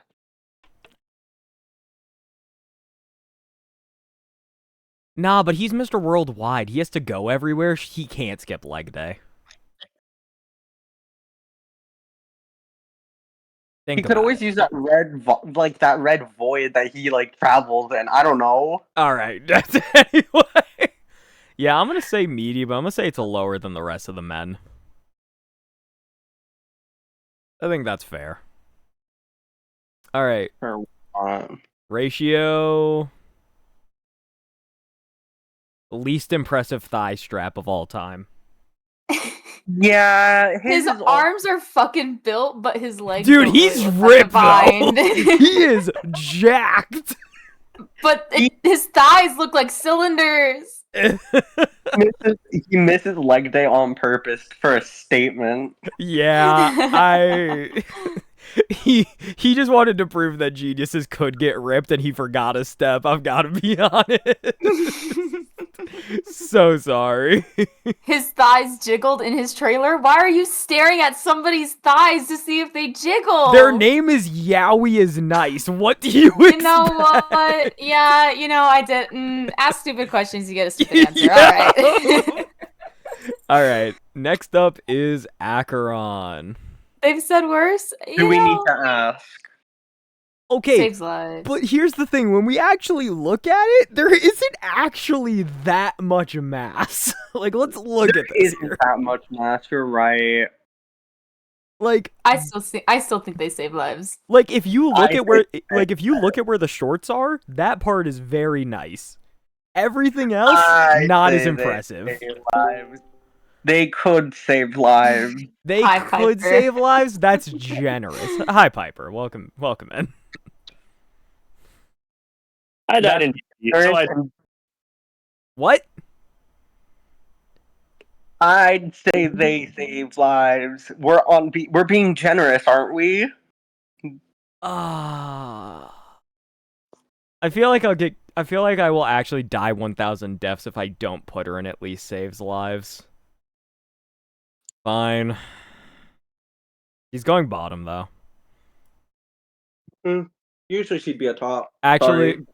Nah, but he's Mr. Worldwide. He has to go everywhere. He can't skip leg day. He could always use that red void that he travels in. I don't know. All right. Anyway, yeah, I'm gonna say meaty, but I'm gonna say it's lower than the rest of the men. I think that's fair. All right. For what? Ratio. Least impressive thigh strap of all time. Yeah, His arms are fucking built, but his legs. Dude, don't he's really look ripped that though. defined. He is jacked. But his thighs look like cylinders. He misses leg day on purpose for a statement. Yeah, he just wanted to prove that geniuses could get ripped and he forgot a step. I've got to be honest. So sorry. His thighs jiggled in his trailer. Why are you staring at somebody's thighs to see if they jiggle? Their name is Yowie is nice. What do you expect? You know what? Yeah, I didn't. Ask stupid questions, you get a stupid answer. Yeah. Alright. Alright, next up is Acheron. They've said worse. Do we need to ask? Okay, Saves lives. but here's the thing, when we actually look at it, there isn't actually that much mass. Like, let's look at this Isn't here. that much mass? You're right. Like, I still think they save lives. like if you look I at where think- if you look at where the shorts are, that part is very nice. Everything else, I not say as they impressive. save lives. They could save lives. They Hi, could Piper. save lives. That's generous. Hi, Piper. Welcome in. I died in so What? I'd say they save lives. We're being generous, aren't we? I feel like I feel like I will actually die 1,000 deaths if I don't put her in at least saves lives. Fine. He's going bottom though. Usually she'd be a top. Actually,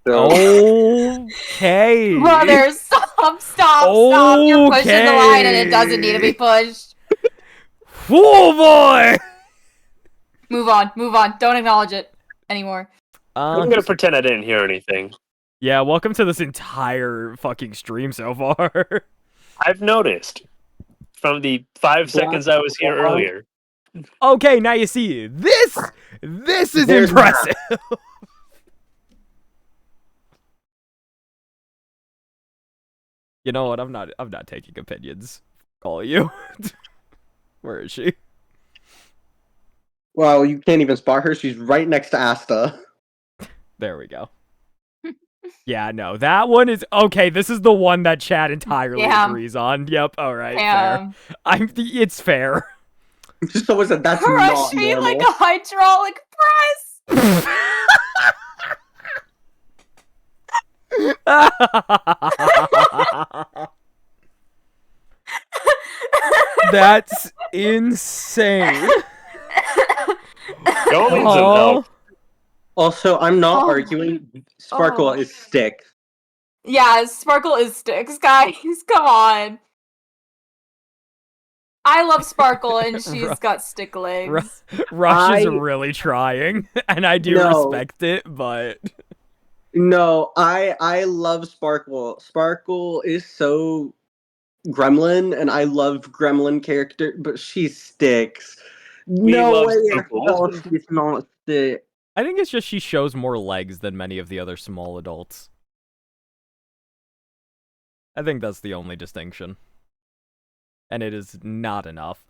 Sorry. okay. Brother, stop. You're pushing the line and it doesn't need to be pushed. Oh boy. Move on. Don't acknowledge it anymore. I'm gonna pretend I didn't hear anything. Yeah, welcome to this entire fucking stream so far. I've noticed from the 5 seconds I was here earlier. Okay, now you see this is There's impressive. You know what? I'm not taking opinions. Call you. Where is she? Well, you can't even spot her. She's right next to Asta. There we go. Yeah, no, that one is okay. This is the one that Chad entirely Damn. agrees on. Yep. All right. Fair. Damn. It's fair. So is it? That's Crush not me normal. like a hydraulic press. That's insane. Go in some Oh, help. Also, I'm not Oh. arguing. Sparkle Oh. is stick. Yeah, Sparkle is sticks, guys. Come on. I love Sparkle and she's got stick legs. Rush is I- really trying, and I do No. respect it, but No, I love Sparkle. Sparkle is so gremlin, and I love gremlin character, but she sticks. No love way in Sparkle. hell she's not stick. I think it's just she shows more legs than many of the other small adults. I think that's the only distinction. And it is not enough.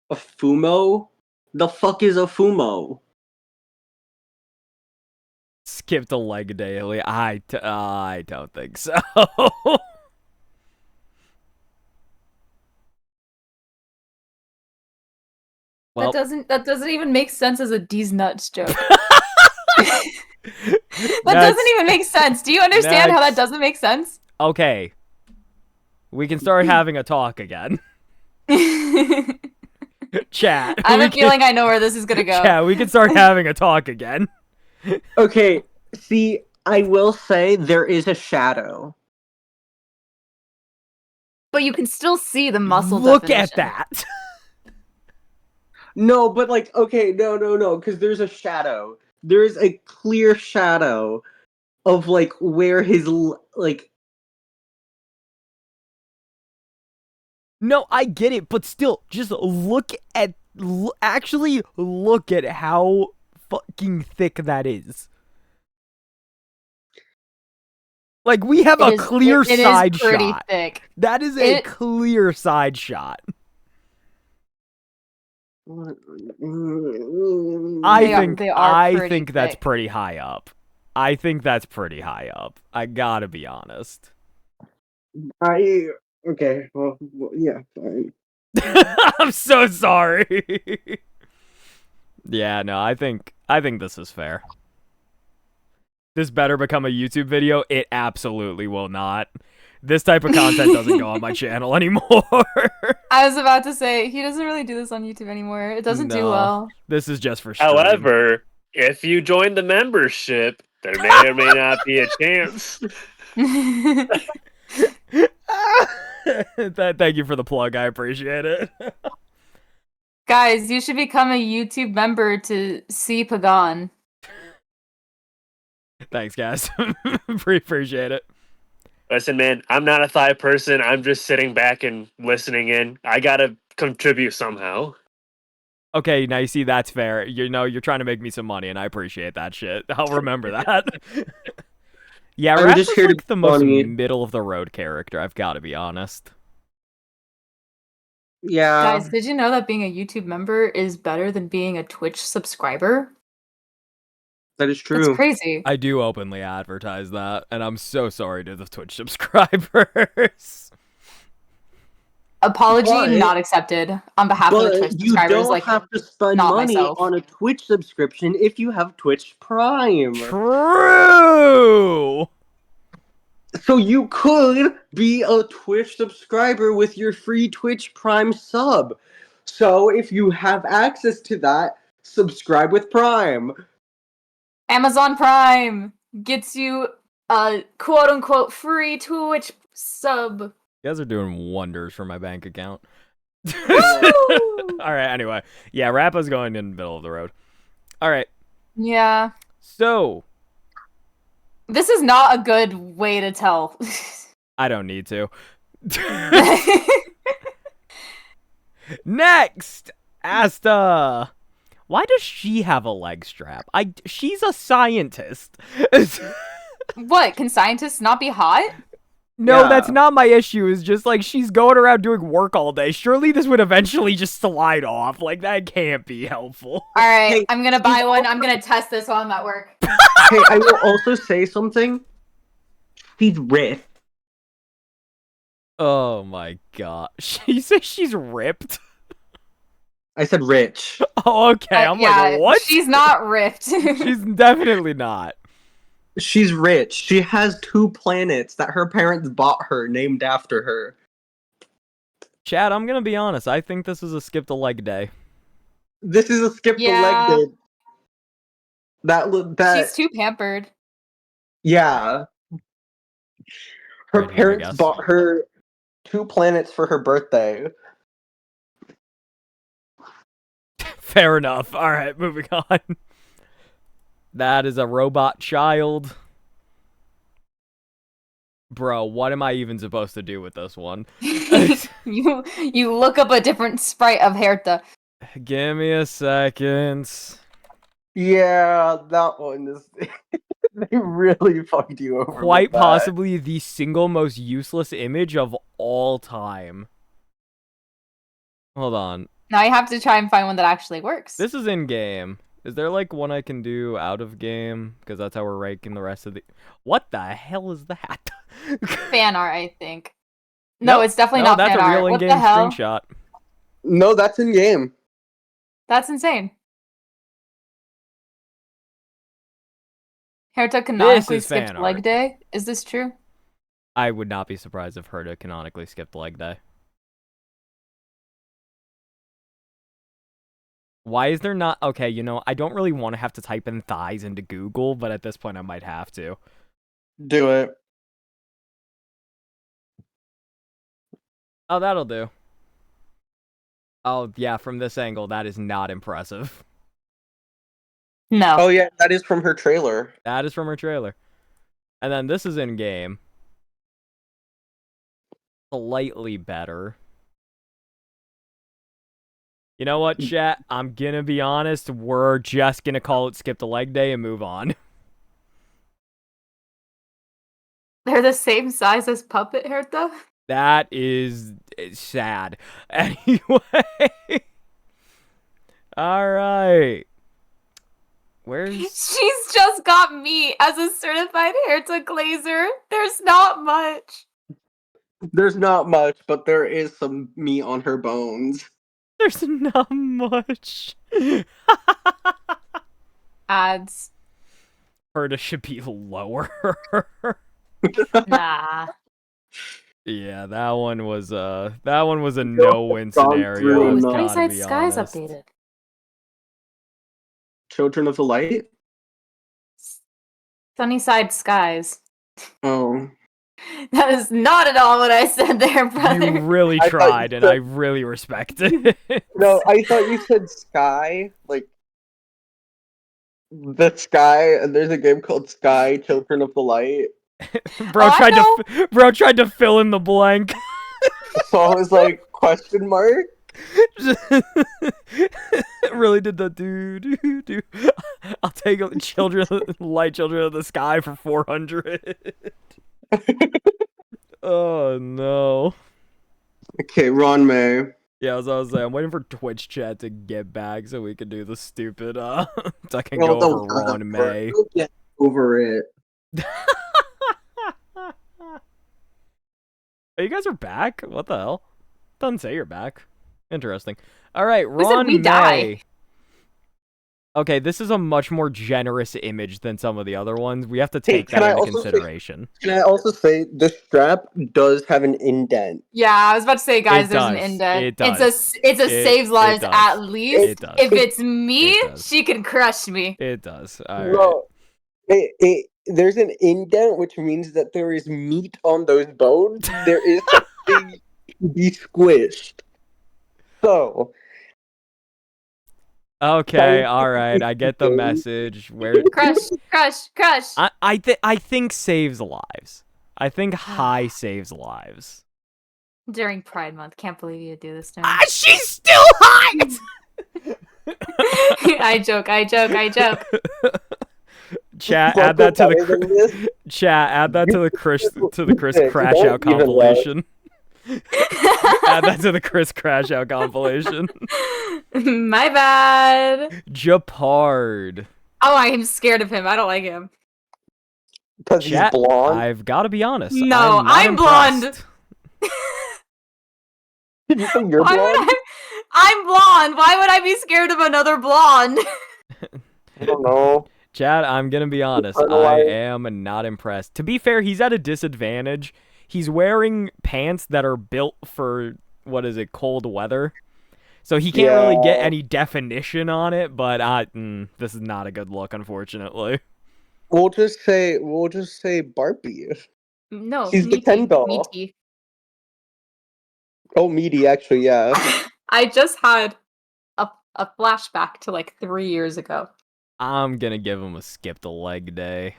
A Fumo? The fuck is a Fumo? Skip the leg daily. I don't think so. Well, That doesn't even make sense as a D's nuts joke. that's- That doesn't even make sense. Do you understand how that Next. doesn't make sense? Okay. We can start having a talk again. I Chat. have we a feeling I know where this is gonna go. Chat, we can start having a talk again. Okay, see, I will say there is a shadow. But you can still see the muscle Look at definition. that. No, but like, okay, no, because there's a shadow. There is a clear shadow of like where his like No, I get it, but still, just actually look at how fucking thick that is. Like, we have a clear side It is pretty shot. thick. That is a clear side shot. I think that's pretty high up. I think that's pretty high up. I gotta be honest. Okay, well, yeah, fine. I'm so sorry. Yeah, no, I think this is fair. This better become a YouTube video. It absolutely will not. This type of content doesn't go on my channel anymore. I was about to say, he doesn't really do this on YouTube anymore. It doesn't do well. This is just for stream. However, if you join the membership, there may or may not be a chance. Thank you for the plug. I appreciate it. Guys, you should become a YouTube member to see Pagan. Thanks, guys. Appreciate it. Listen, man, I'm not a thigh person. I'm just sitting back and listening in. I gotta contribute somehow. Okay, now you see, that's fair. You know, you're trying to make me some money, and I appreciate that shit. I'll remember that. Yeah, I'm Raph just is here to like the be most funny. middle-of-the-road character, I've got to be honest. Yeah. Guys, did you know that being a YouTube member is better than being a Twitch subscriber? That is true. It's crazy. I do openly advertise that, and I'm so sorry to the Twitch subscribers. Apology But- not accepted on behalf of the Twitch But you subscribers. don't Like, have to spend not money myself. on a Twitch subscription if you have Twitch Prime. True! So you could be a Twitch subscriber with your free Twitch Prime sub. So if you have access to that, subscribe with Prime. Amazon Prime gets you a quote-unquote free Twitch sub. You guys are doing wonders for my bank account. Woo! Alright, anyway. Yeah, Rappa's going in the middle of the road. Alright, Yeah. so, This is not a good way to tell. I don't need to. Next! Asta! Why does she have a leg strap? She's a scientist. What? Can scientists not be hot? No, Yeah. that's not my issue. It's just like she's going around doing work all day. Surely this would eventually just slide off. Like, that can't be helpful. All right, Hey, I'm gonna buy one. I'm gonna test this while I'm at work. Hey, I will also say something. She's ripped. Oh my god. She says she's ripped? I said rich. Oh, okay. I'm yeah, like, what? She's not ripped. She's definitely not. She's rich. She has 2 planets that her parents bought her named after her. Chad, I'm gonna be honest. I think this is a skip the leg day. This is a skip Yeah. the leg day. That She's too pampered. yeah. Her Right here, I parents guess. bought her 2 planets for her birthday. Fair enough. Alright, moving on. That is a robot child. Bro, what am I even supposed to do with this one? you look up a different sprite of Herta. Give me a second. Yeah, that one is. They really fucked you over. Quite with that. possibly the single most useless image of all time. Hold on. Now you have to try and find one that actually works. This is in game. Is there like one I can do out of game? Because that's how we're ranking the rest of the. What the hell is that? Fan art, I think. No, Nope. it's definitely No, not that's fan a art. real What in-game the hell? screenshot. No, that's in game. That's insane. Herta canonically is skipped fan leg art. day. Is this true? I would not be surprised if Herta canonically skipped leg day. Why is there not... Okay, you know, I don't really want to have to type in thighs into Google, but at this point I might have to. Do it. Oh, that'll do. Oh, yeah, from this angle, that is not impressive. No. Oh yeah, that is from her trailer. That is from her trailer. And then this is in-game. Slightly better. You know what, chat? I'm gonna be honest. We're just gonna call it skip the leg day and move on. They're the same size as Puppet Hertha? That is sad. Anyway. Alright. Where's... She's just got me as a certified Hertha glazer. There's not much. There's not much, but there is some meat on her bones. There's not much. Ads. Herta should be lower. Nah. Yeah, that one was a no-win scenario. through I've enough. gotta Sunnyside be Skies honest. updated. Children of the Light? Sunnyside Skies. Oh. That is not at all what I said there, brother. You really I thought tried, you and I said- really respect it. No, I thought you said Sky, like the Sky, and there's a game called Sky, Children of the Light. Bro Oh, I bro tried to fill in the blank. So I was like, question mark? Really did the do. I'll take Children of the Sky for 400. Oh no. Okay, Ron May. Yeah, as I was saying, I'm waiting for Twitch chat to get back so we can do the stupid so I can Well, go over don't Ron May. Get over it. Oh, you guys are back? What the hell? Doesn't say you're back. Interesting. Alright, Who said Ron we May. die? Okay, this is a much more generous image than some of the other ones. We have to Hey, take can that I into also say- consideration. Can I also say the strap does have an indent? Yeah, I was about to say, guys, It there's an does. indent. It does. It's a It- saves lives it does. at least. It does. If it's me, It does. she can crush me. It does. Alright. No, there's an indent, which means that there is meat on those bones. There is something to be squished. So, Okay, alright, I get the message. Where Crush. I think saves lives. I think high saves lives. During Pride Month. Can't believe you do this to me. She's still high! I joke. Chat, add that to the this. chat, add that to the Chris Hey, Crash don't Out even laugh. compilation. Add that to the Chris Crash Out compilation. My bad. Japard. Oh, I am scared of him. I don't like him. Because he's Chat, blonde. I've got to be honest. No, I'm not I'm blonde. impressed. Did you say you're Why blonde? would I'm blonde. Why would I be scared of another blonde? I don't know. Chad, I'm gonna be honest. I don't know I why- am not impressed. To be fair, he's at a disadvantage. He's wearing pants that are built for, what is it, cold weather. So he can't really get Yeah. any definition on it, but this is not a good look, unfortunately. We'll just say Barbie. No, She's the meaty, Ken doll. meaty. Oh, meaty, actually, yeah. I just had a flashback to like 3 years ago. I'm gonna give him a skip the leg day.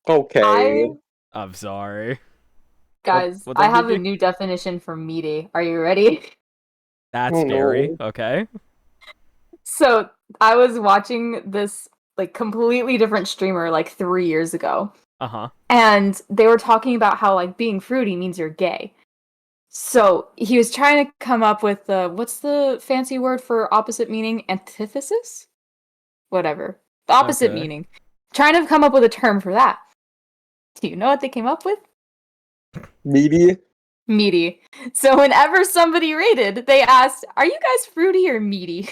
Okay. I'm sorry. Guys, What I that have a mean? new definition for meaty. Are you ready? That's Oh, scary. no. Okay. So I was watching this like completely different streamer like 3 years ago. Uh-huh. And they were talking about how like being fruity means you're gay. So he was trying to come up with what's the fancy word for opposite meaning? Antithesis? Whatever. The opposite Okay. meaning. Trying to come up with a term for that. Do you know what they came up with? Meaty? Meaty. So whenever somebody rated, they asked, "Are you guys fruity or meaty?"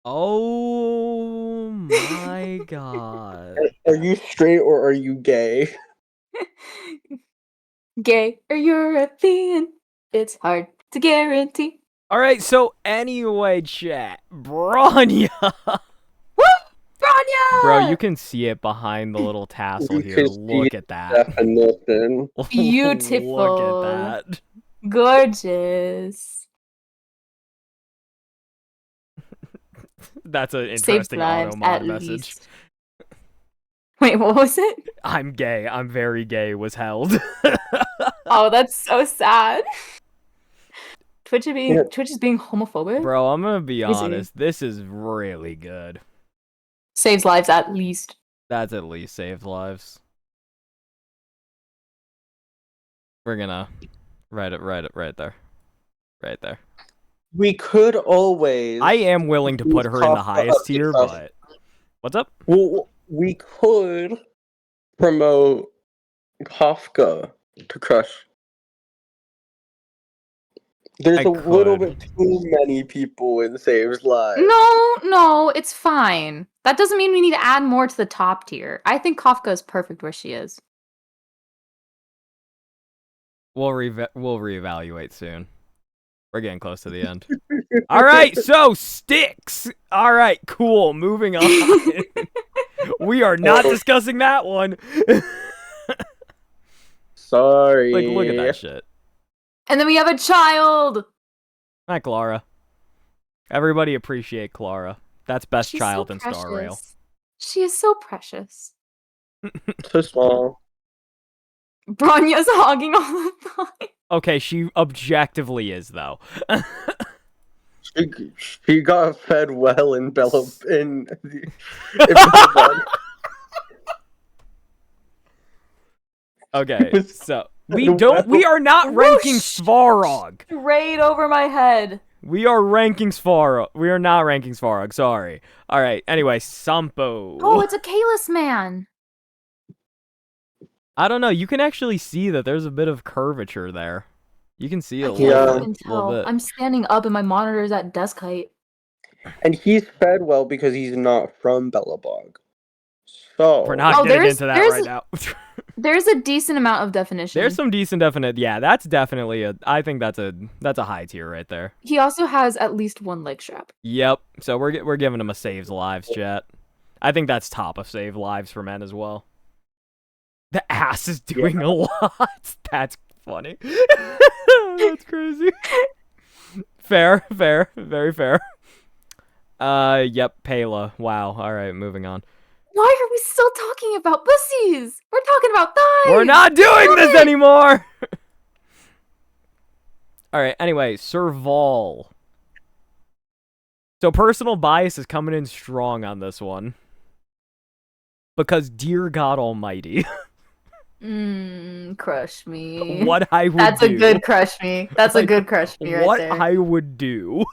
Oh my god. Are you straight or are you gay? Gay or European? It's hard to guarantee. Alright, so anyway, chat. Bronya! Branya! Bro, you can see it behind the little tassel You here. can see Look at that. Definition. Beautiful. Look at that. Gorgeous. That's an Saved interesting lives auto at mod message. least. Wait, what was it? I'm gay. I'm very gay was held. Oh, that's so sad. Twitch is being homophobic. Bro, I'm gonna be Crazy. honest. This is really good. Saves lives at least. That's at least saved lives. We're gonna write it right there. Right there. We could always. I am willing to put her in the Kafka highest up tier, because- but what's up? Well, we could promote Kafka to Crush. There's I a little could. bit too many people in Saves Live. No, it's fine. That doesn't mean we need to add more to the top tier. I think Kafka is perfect where she is. We'll reevaluate soon. We're getting close to the end. All right, so sticks. All right, cool. Moving on. We are not discussing that one. Sorry. Like, look at that shit. And then we have a child. Hi, Clara. Everybody appreciate Clara. That's best She's child so in Star Rail. precious. She is so precious. So small. Bronya's hogging all the time. Okay, she objectively is though. She got fed well in Bellabug. Okay, so we are not ranking Svarog. Straight over my head. We are ranking Svarog. We are not ranking Svarog. Sorry. All right. Anyway, Sampo. Oh, it's a Kalis man. I don't know. You can actually see that there's a bit of curvature there. You can see a I little, can't Yeah. fucking little tell. bit. I'm standing up and my monitor is at desk height. And he's fed well because he's not from Bellabog. So We're not Oh, getting there's- into that there's- right now. There's a decent amount of definition. There's some decent definite. Yeah, that's definitely a. I think that's a high tier right there. He also has at least one leg strap. Yep. So we're giving him a saves lives chat. I think that's top of save lives for men as well. The ass is doing a lot. That's funny. That's crazy. Fair, very fair. Yep, Pela. Wow. All right, moving on. Why are we still talking about pussies? We're talking about thighs. We're not doing this anymore. All right. Anyway, Serval. So personal bias is coming in strong on this one. Because dear God Almighty, Crush me. what I would That's do. a good crush me. That's a Like, good crush me right what there. I would do.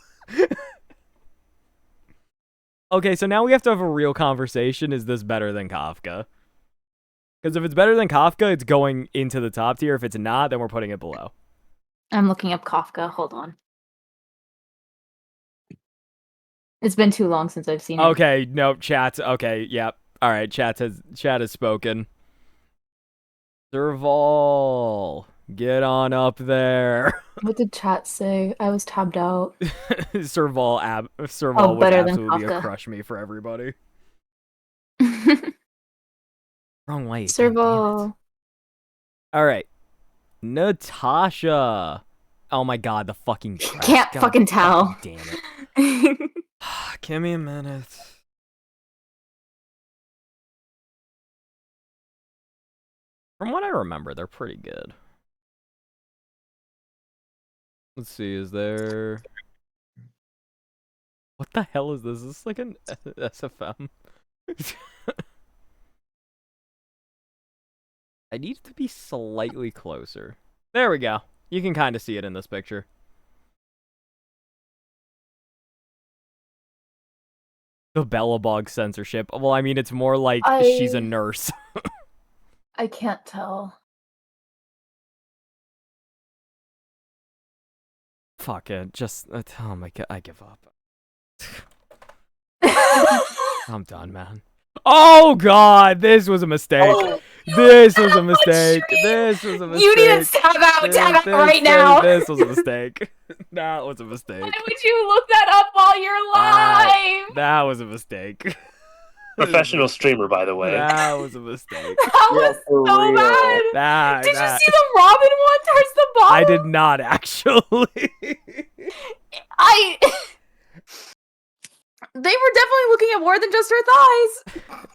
Okay, so now we have to have a real conversation. Is this better than Kafka? Because if it's better than Kafka, it's going into the top tier. If it's not, then we're putting it below. I'm looking up Kafka. Hold on. It's been too long since I've seen it. Okay, no, chat. Okay, yep. All right, chat has spoken. Serval, get on up there. What did chat say? I was tabbed out. Serval Oh, would better than absolutely Kafka. crush me for everybody. Wrong way. Serval. All right, Natasha. Oh my God, the fucking crap. Can't God fucking tell. Damn it. Give me a minute. From what I remember, they're pretty good. Let's see, is there... What the hell is this? Is this like an SFM? I need it to be slightly closer. There we go. You can kind of see it in this picture. The Bellabog censorship. Well, I mean, it's more like she's a nurse. I can't tell. Fuck it. Just, oh my God, I give up. I'm done, man. Oh God, this was a mistake. Oh, This was a mistake. This was a mistake. You need to tab out right now. This was a mistake. That was a mistake. Why would you look that up while you're live? That was a mistake. Professional streamer, by the way. That was a mistake. That Yeah, was for so real. bad. Did you That- see the Robin one towards the bottom? I did not actually. They were definitely looking at more than just her thighs.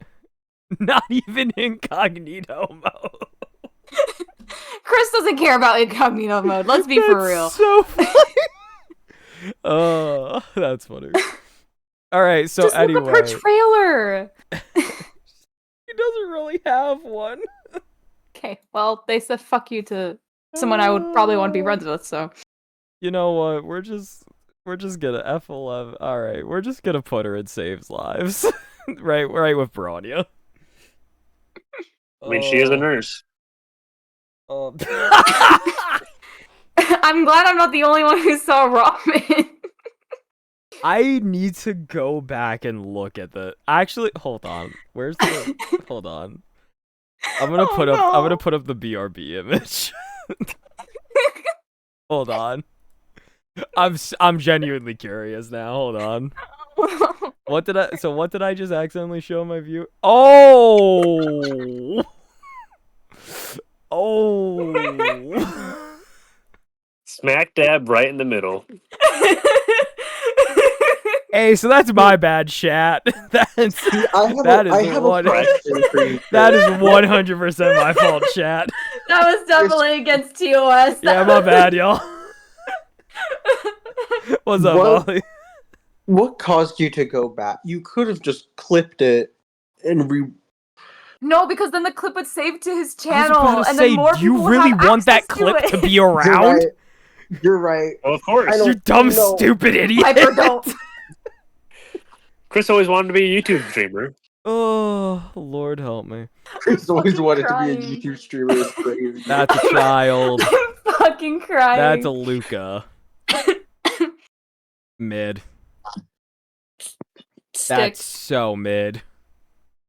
Not even incognito mode. Chris doesn't care about incognito mode. Let's be for real. So funny. Oh, that's funny. All right, so Just anyway, look up her trailer. he doesn't really have one. Okay, well, they said fuck you to someone I would probably want to be friends with, so. You know what? We're just gonna F11. All right, we're just gonna put her in Saves Lives. right with Bronya. I mean, she is a nurse. Oh. I'm glad I'm not the only one who saw Ramen. I need to go back and look at the. Actually, hold on. Where's the? Hold on. I'm gonna Oh, put up. I'm no. gonna put up the BRB image. Hold on. I'm genuinely curious now. Hold on. What did I just accidentally show my view? Oh. Oh. Smack dab right in the middle. Hey, so that's my bad, chat. That's I have a question for you. that Chris. is 100% my fault, chat. That was definitely against TOS. Yeah, my bad, y'all. What's up, What? Molly? What caused you to go back? You could have just clipped it and No, because then the clip would save to his I was about channel, to and say, then more do you people would really have want that access clip to to it. be You're around? right. You're right. Well, of course. I don't- You dumb, No. stupid idiot. Piper, don't. Chris always wanted to be a YouTube streamer. Oh, Lord help me. Chris always fucking wanted crying. to be a YouTube streamer. It's crazy. That's a child. I'm fucking crying. That's a Luca. Mid. That's Sticks. so mid.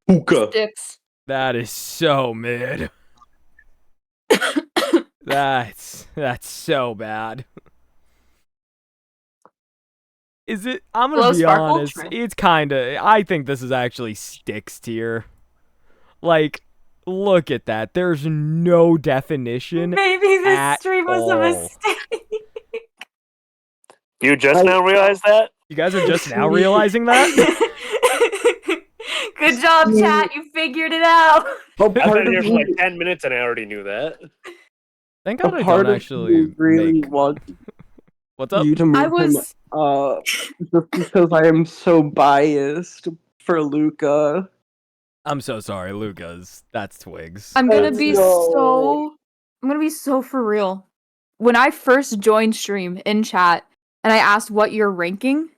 Hookah. Sticks. That is so mid. That's so bad. Is it? I'm gonna Hello, be Sparkle? honest. It's kinda. I think this is actually Sticks tier. Like, look at that. There's no definition. Maybe this at stream was a all. mistake. You just now realize that? You guys are just now realizing that? Good job, chat. You figured it out. A I've part been here of for like me, 10 minutes and I already knew that. Thank a God I part don't of actually me really make. wants What's up? you to move I him. was. Just because I am so biased for Luca. I'm so sorry, Lucas. That's Twigs. I'm gonna be No. so. I'm gonna be so for real. When I first joined stream in chat and I asked what you're ranking,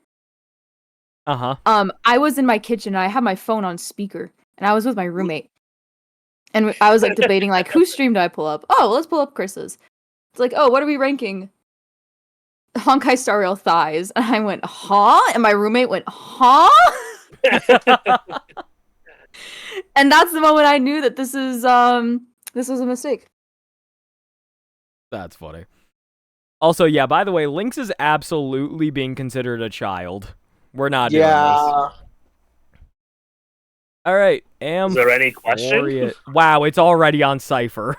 Uh-huh. I was in my kitchen and I had my phone on speaker and I was with my roommate. And I was like debating like whose stream do I pull up? Oh, let's pull up Chris's. It's like, oh, what are we ranking? Honkai Star Rail thighs. And I went, huh? And my roommate went, huh? And that's the moment I knew that this was a mistake. That's funny. Also, yeah, by the way, Lynx is absolutely being considered a child. We're not doing this. Yeah. All right, Is there any question? Wow, it's already on Cypher.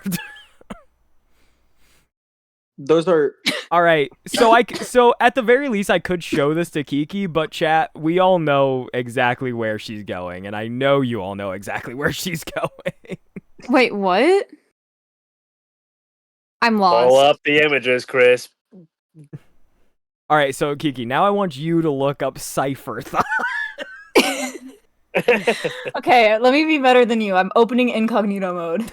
Those are All right, so at the very least, I could show this to Kiki, but chat, we all know exactly where she's going, and I know you all know exactly where she's going. Wait, what? I'm lost. Pull up the images, Chris. All right, so Kiki, now I want you to look up Cypher. Okay, let me be better than you. I'm opening incognito mode.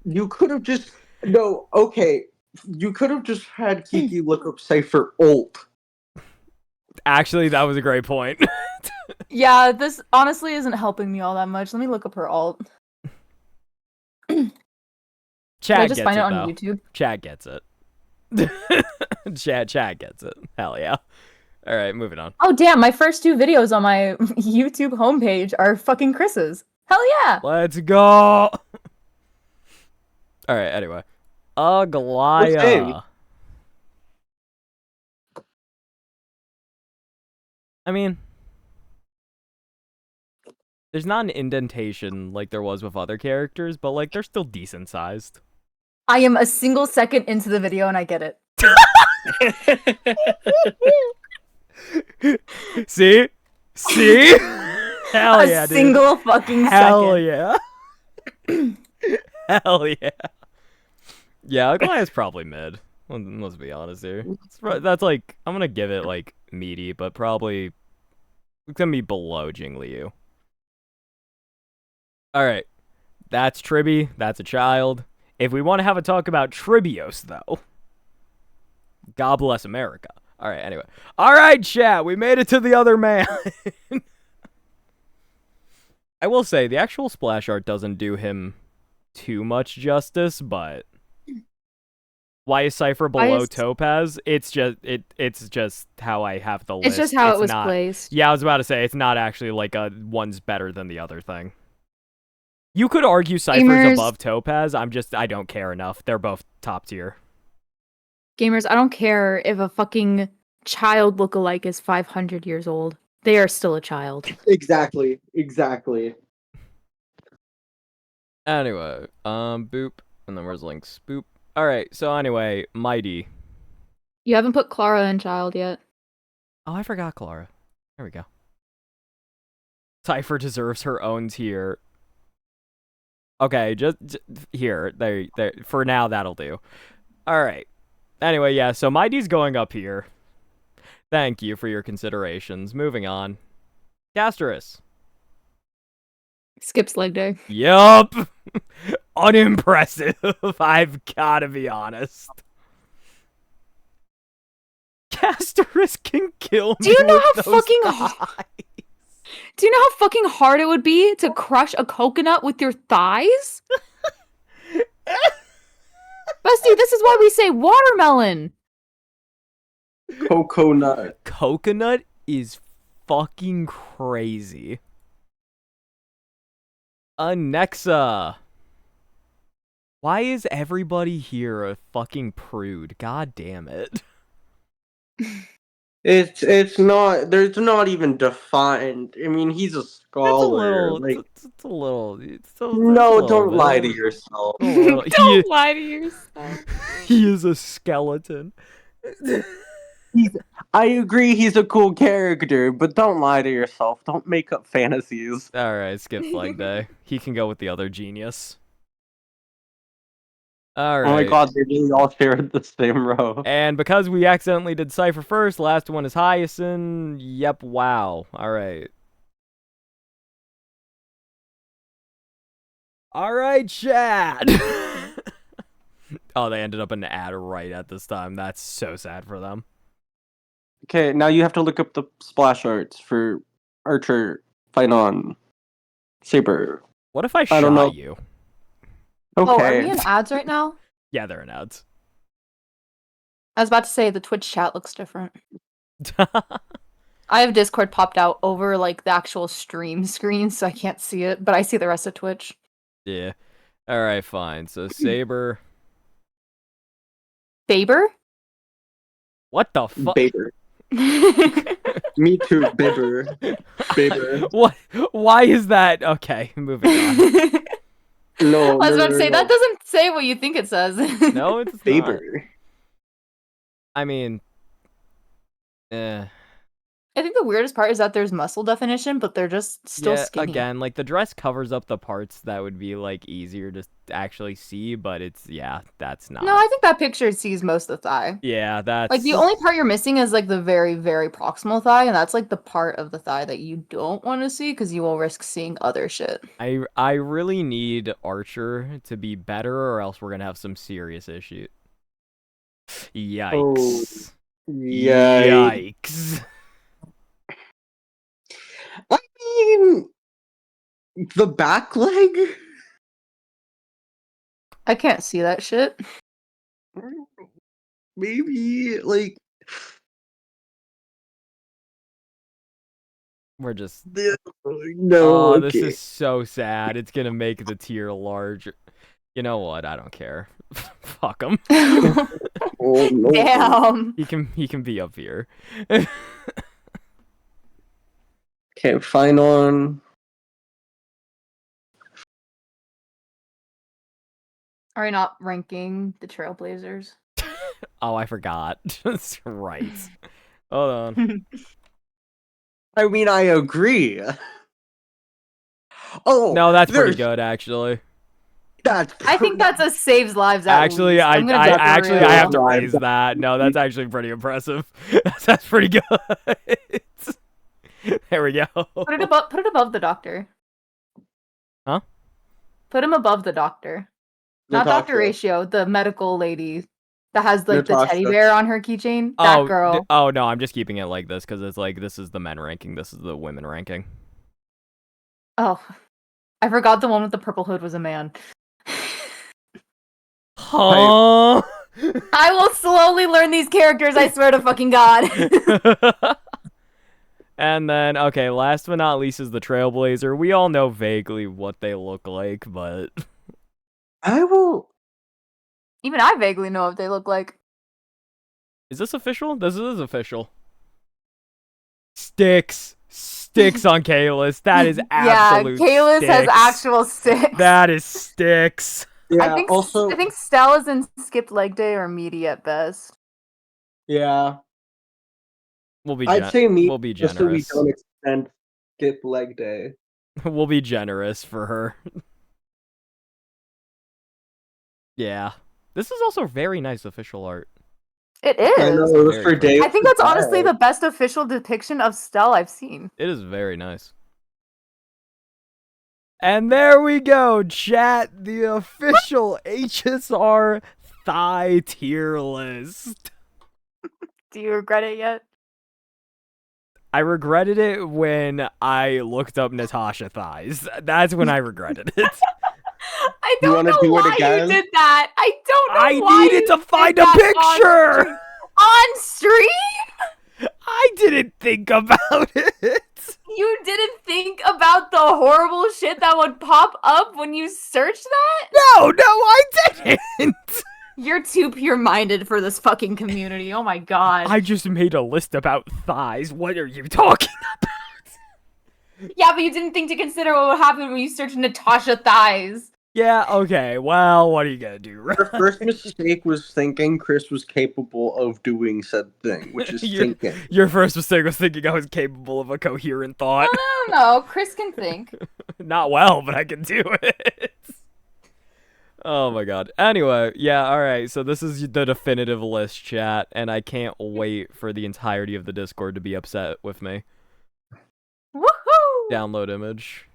you could have just no, okay. You could have just had Kiki look up Cypher ult. Actually, that was a great point. Yeah, this honestly isn't helping me all that much. Let me look up her alt. Did Chat I just gets find it, it on though. YouTube? Chat gets it. Chat gets it. Hell yeah. All right, moving on. Oh damn, my first two videos on my YouTube homepage are fucking Chris's. Hell yeah! Let's go. All right, anyway. What's Aglaya. I mean, there's not an indentation like there was with other characters, but like they're still decent sized. I am a single second into the video and I get it. See? Hell yeah, a dude. single fucking Hell second. yeah. Hell yeah. Yeah, Aglaya's probably mid. Let's be honest here. That's like, I'm gonna give it like meaty, but probably it's gonna be below Jing Liu. All right, that's Tribby. That's a child. If we want to have a talk about Tribios, though, God bless America. All right, anyway. All right, chat. We made it to the other man. I will say, the actual splash art doesn't do him too much justice, but why is Cypher below Topaz? It's just how I have the list. It's just how it was placed. Yeah, I was about to say, it's not actually like one's better than the other thing. You could argue Cypher's above Topaz. I don't care enough. They're both top tier. Gamers, I don't care if a fucking child lookalike is 500 years old. They are still a child. Exactly. Anyway, boop. And then where's links? Boop. Alright, so anyway, Mighty. You haven't put Clara in child yet. Oh, I forgot Clara. There we go. Cypher deserves her own tier. Okay, just here. There. For now, that'll do. Alright. Anyway, yeah, so Mighty's going up here. Thank you for your considerations. Moving on. Casterus. Skips leg day. Yup. Unimpressive. I've gotta be honest. Casterus can kill me. Do you know with how those fucking thighs. Do you know how fucking hard it would be to crush a coconut with your thighs? Bestie, this is why we say watermelon. Coconut. Coconut is fucking crazy. Nexa. Why is everybody here a fucking prude? God damn it. It's not. There's not even defined. I mean, he's a scholar. It's a little. No, don't lie to yourself. Don't lie to yourself. He is a skeleton. I agree he's a cool character, but don't lie to yourself. Don't make up fantasies. Alright, skip flag day. He can go with the other genius. Alright. Oh my god, they really all shared the same row. And because we accidentally did Cypher first, last one is Hyacinth. Yep, wow. Alright. Alright, Chad! Oh, they ended up in an ad right at this time. That's so sad for them. Okay, now you have to look up the splash arts for Archer, Finon, Saber. What if I don't know. shot you? Okay. Oh, are we in ads right now? Yeah, they're in ads. I was about to say the Twitch chat looks different. I have Discord popped out over like the actual stream screen, so I can't see it, but I see the rest of Twitch. Yeah. Alright, fine. So Saber. Faber? What the fuck? Baber. Me too, Baber. Baber. What? Why is that? Okay, moving on. No, I was about to say, that doesn't say what you think it says. No, it's not. Baber. I mean, I think the weirdest part is that there's muscle definition, but they're just still skinny. Again, like the dress covers up the parts that would be like easier to actually see, but that's not. No, I think that picture sees most of the thigh. Yeah, that's like the only part you're missing is like the very, very proximal thigh, and that's like the part of the thigh that you don't want to see because you will risk seeing other shit. I really need Archer to be better, or else we're gonna have some serious issues. Yikes! Yikes! I mean, the back leg? I can't see that shit. Maybe, like... We're just... No, This is so sad. It's gonna make the tier larger. You know what? I don't care. Fuck him. Oh, no. Damn. He can be up here. Okay, Finon. Are we not ranking the Trailblazers? Oh, I forgot. That's right. Hold on. I mean, I agree. Oh, No, that's pretty good, actually. That's I think that's a saves lives. At Actually, least. I I'm gonna be actually real. I have to Live. raise that. No, that's actually pretty impressive. That's pretty good. There we go. Put it above the doctor. Huh? Put him above the doctor. Not Dr. Natasha. Ratio, the medical lady that has like the teddy Natasha. bear on her keychain. That girl. Oh no, I'm just keeping it like this because it's like this is the men ranking, this is the women ranking. Oh, I forgot the one with the purple hood was a man. Huh? I will slowly learn these characters, I swear to fucking God. And then, okay, last but not least is the Trailblazer. We all know vaguely what they look like, but I will. Even I vaguely know what they look like. is this official? This is official. Sticks on Kalis. That is absolute Yeah, Kalis has sticks. actual sticks. That is sticks. Yeah. I think Stell is in skipped leg day or meaty at best. Yeah. We'll be I'd say me. we'll be just so we generous. don't extend skip leg day. We'll be generous for her. Yeah. This is also very nice official art. It I know is. it was Very for cool. day. I think that's honestly the best official depiction of Stell I've seen. It is very nice. And there we go, chat. The official HSR thigh tier list. Do you regret it yet? I regretted it when I looked up Natasha thighs. That's when I regretted it. I You don't wanna know do it why again? you did that. I don't know I why needed you to find did a that picture. on stream. I didn't think about it. You didn't think about the horrible shit that would pop up when you searched that? No, I didn't. You're too pure-minded for this fucking community. Oh my god. I just made a list about thighs. What are you talking about? Yeah, but you didn't think to consider what would happen when you searched Natasha thighs. Yeah, okay. Well, what are you gonna do? Her first mistake was thinking Chris was capable of doing said thing, which is thinking. Your first mistake was thinking I was capable of a coherent thought. No, Chris can think. Not well, but I can do it. Oh my god. Anyway, yeah, alright, so this is the definitive list, chat, and I can't wait for the entirety of the Discord to be upset with me. Woohoo! Download image.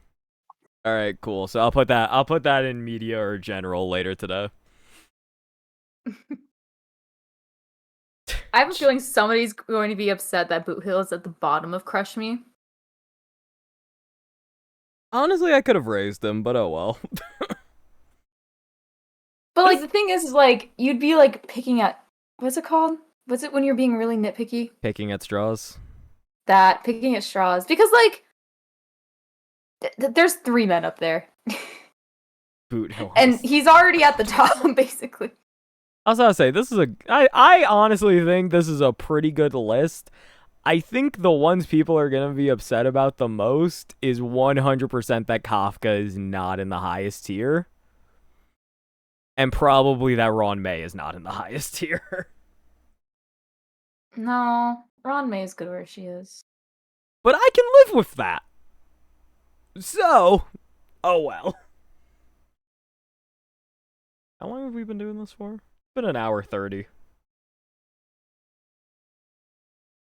Alright, cool. So I'll put that in media or general later today. I have a feeling somebody's going to be upset that Boot Hill is at the bottom of Crush Me. Honestly, I could have raised him, but oh well. But like the thing is like you'd be like picking at what's it called? What's it when you're being really nitpicky? Picking at straws. That picking at straws because like there's 3 men up there. Boot Hill. And he's already at the top basically. I was gonna say I honestly think this is a pretty good list. I think the ones people are gonna be upset about the most is 100% that Kafka is not in the highest tier. And probably that Ron May is not in the highest tier. No, Ron May is good where she is. But I can live with that. So, oh well. How long have we been doing this for? It's been an hour 30.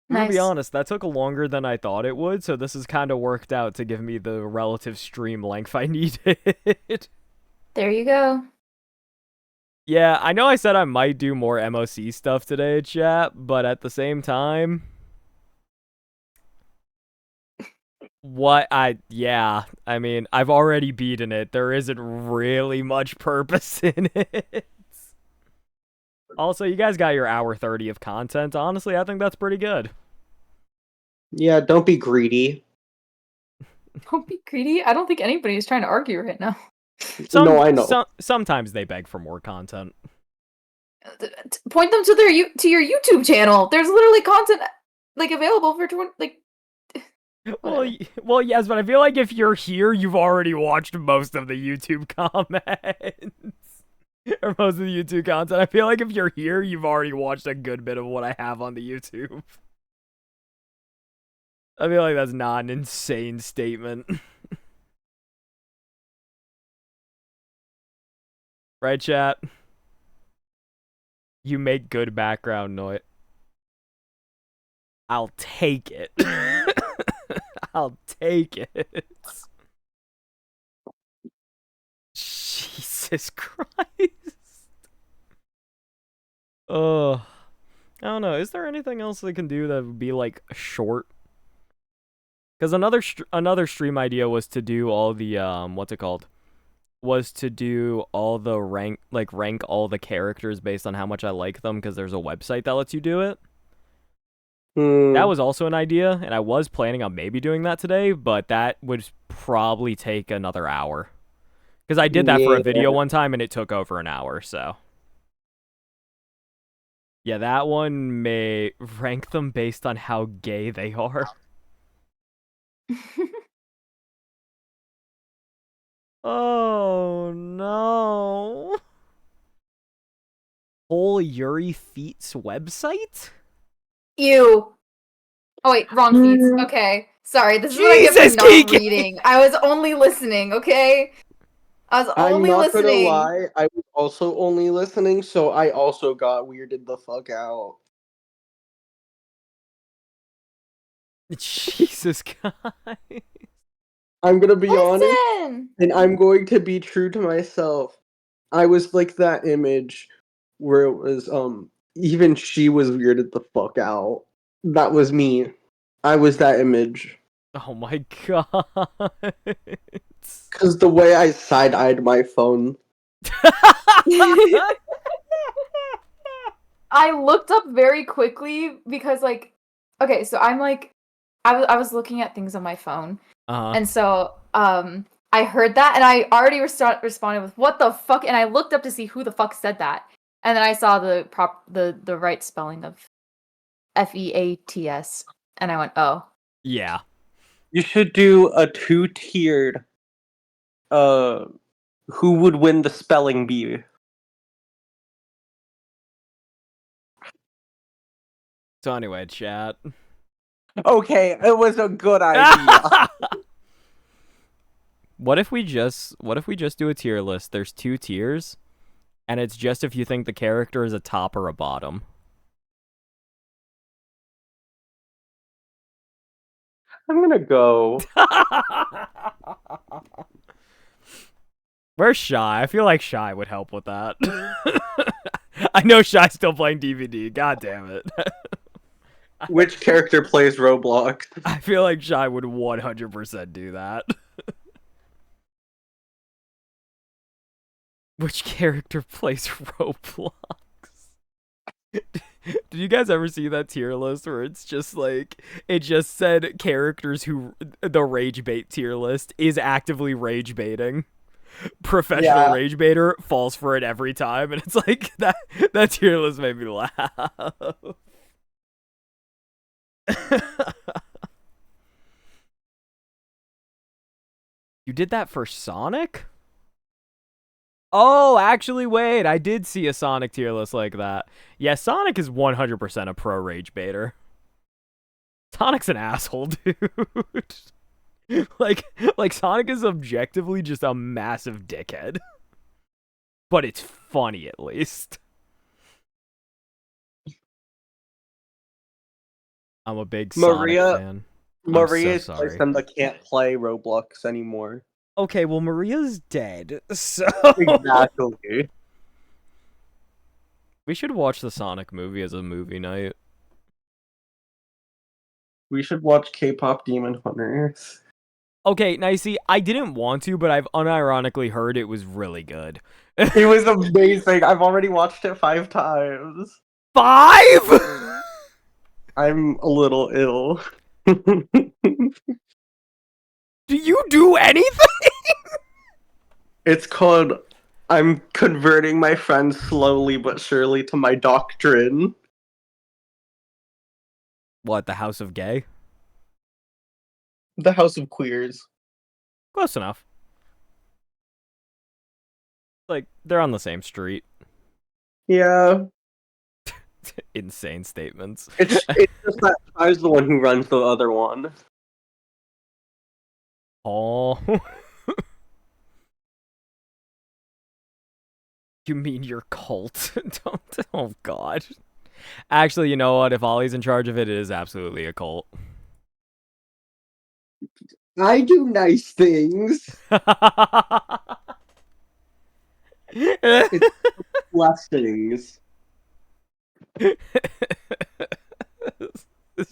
I'm gonna be honest, that took longer than I thought it would, so this has kind of worked out to give me the relative stream length I needed. There you go. Yeah, I know I said I might do more MOC stuff today, chat, but at the same time... I mean, I've already beaten it. There isn't really much purpose in it. Also, you guys got your hour 30 of content. Honestly, I think that's pretty good. Yeah, don't be greedy. Don't be greedy. I don't think anybody's trying to argue right now. No, I know. Sometimes they beg for more content. Point them to your YouTube channel. There's literally content like available for like. Well, yes, but I feel like if you're here, you've already watched most of the YouTube comments. Or most of the YouTube content. I feel like if you're here, you've already watched a good bit of what I have on the YouTube. I feel like that's not an insane statement. Right, chat? You make good background noise. I'll take it. I'll take it. Jesus Christ. I don't know. Is there anything else they can do that would be like short? Because another stream idea was to do all the what's it called? Was to do all the rank all the characters based on how much I like them, because there's a website that lets you do it. That was also an idea, and I was planning on maybe doing that today, but that would probably take another hour. Because I did that for a video one time, and it took over an hour, so. Yeah, that one may rank them based on how gay they are. Oh, no. Whole Yuri Feet's website? Ew. Oh wait, wrong feeds. Okay, sorry. This is what I get Jesus, for not Kiki! reading. I was only listening. Okay, I was I'm only not gonna listening. lie, I was also only listening, so I also got weirded the fuck out. Jesus Christ. I'm gonna be honest, Listen. and I'm going to be true to myself. I was like that image where it was even she was weirded the fuck out. That was me. I was that image. Oh my god. Cause the way I side-eyed my phone. I looked up very quickly because, like, okay, so I'm like, I was looking at things on my phone, and so I heard that, and I already responded with "What the fuck?" and I looked up to see who the fuck said that, and then I saw the right spelling of FEATS, and I went, "Oh, Yeah. You should do a 2-tiered who would win the spelling bee? So anyway, chat. Okay, it was a good idea. What if we just do a tier list? There's 2 tiers, and it's just if you think the character is a top or a bottom. I'm gonna go. Where's Shy? I feel like Shy would help with that. I know Shy's still playing DVD. God damn it. Which character plays Roblox? I feel like Shy would 100% do that. Which character plays Roblox? Did you guys ever see that tier list where it's just like, it just said characters who, the rage bait tier list is actively rage baiting. Professional rage baiter falls for it every time, and it's like, that tier list made me laugh. You did that for Sonic? Oh, actually, wait. I did see a Sonic tier list like that. Yeah, Sonic is 100% a pro rage baiter. Sonic's an asshole, dude. like Sonic is objectively just a massive dickhead. But it's funny, at least. I'm a big Sonic fan. Maria I'm is so like sorry. them that can't play Roblox anymore. Okay, well, Maria's dead, so... Exactly. We should watch the Sonic movie as a movie night. We should watch K-pop Demon Hunters. Okay, now you see, I didn't want to, but I've unironically heard it was really good. It was amazing. I've already watched it 5 times. 5?! I'm a little ill. Do you do anything? It's called I'm converting my friends slowly but surely to my doctrine. What, the House of Gay? The House of Queers. Close enough. Like, they're on the same street. Yeah. Insane statements. It's just that Ty's the one who runs the other one. Oh. You mean your cult? Don't. Oh God. Actually, you know what? If Ollie's in charge of it, it is absolutely a cult. I do nice things. Blessings. It's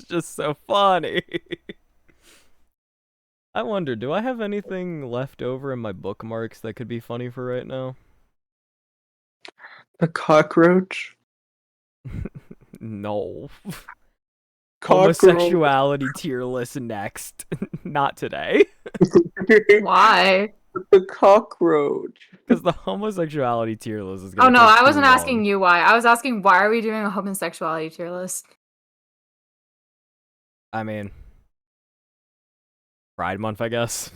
just so funny. I wonder, do I have anything left over in my bookmarks that could be funny for right now? A cockroach. No. Cockroach. Homosexuality tier list next. Not today. Why? The cockroach. Because the homosexuality tier list is Oh going to no, take I too wasn't long. asking you why. I was asking why are we doing a homosexuality tier list? I mean, Pride Month, I guess.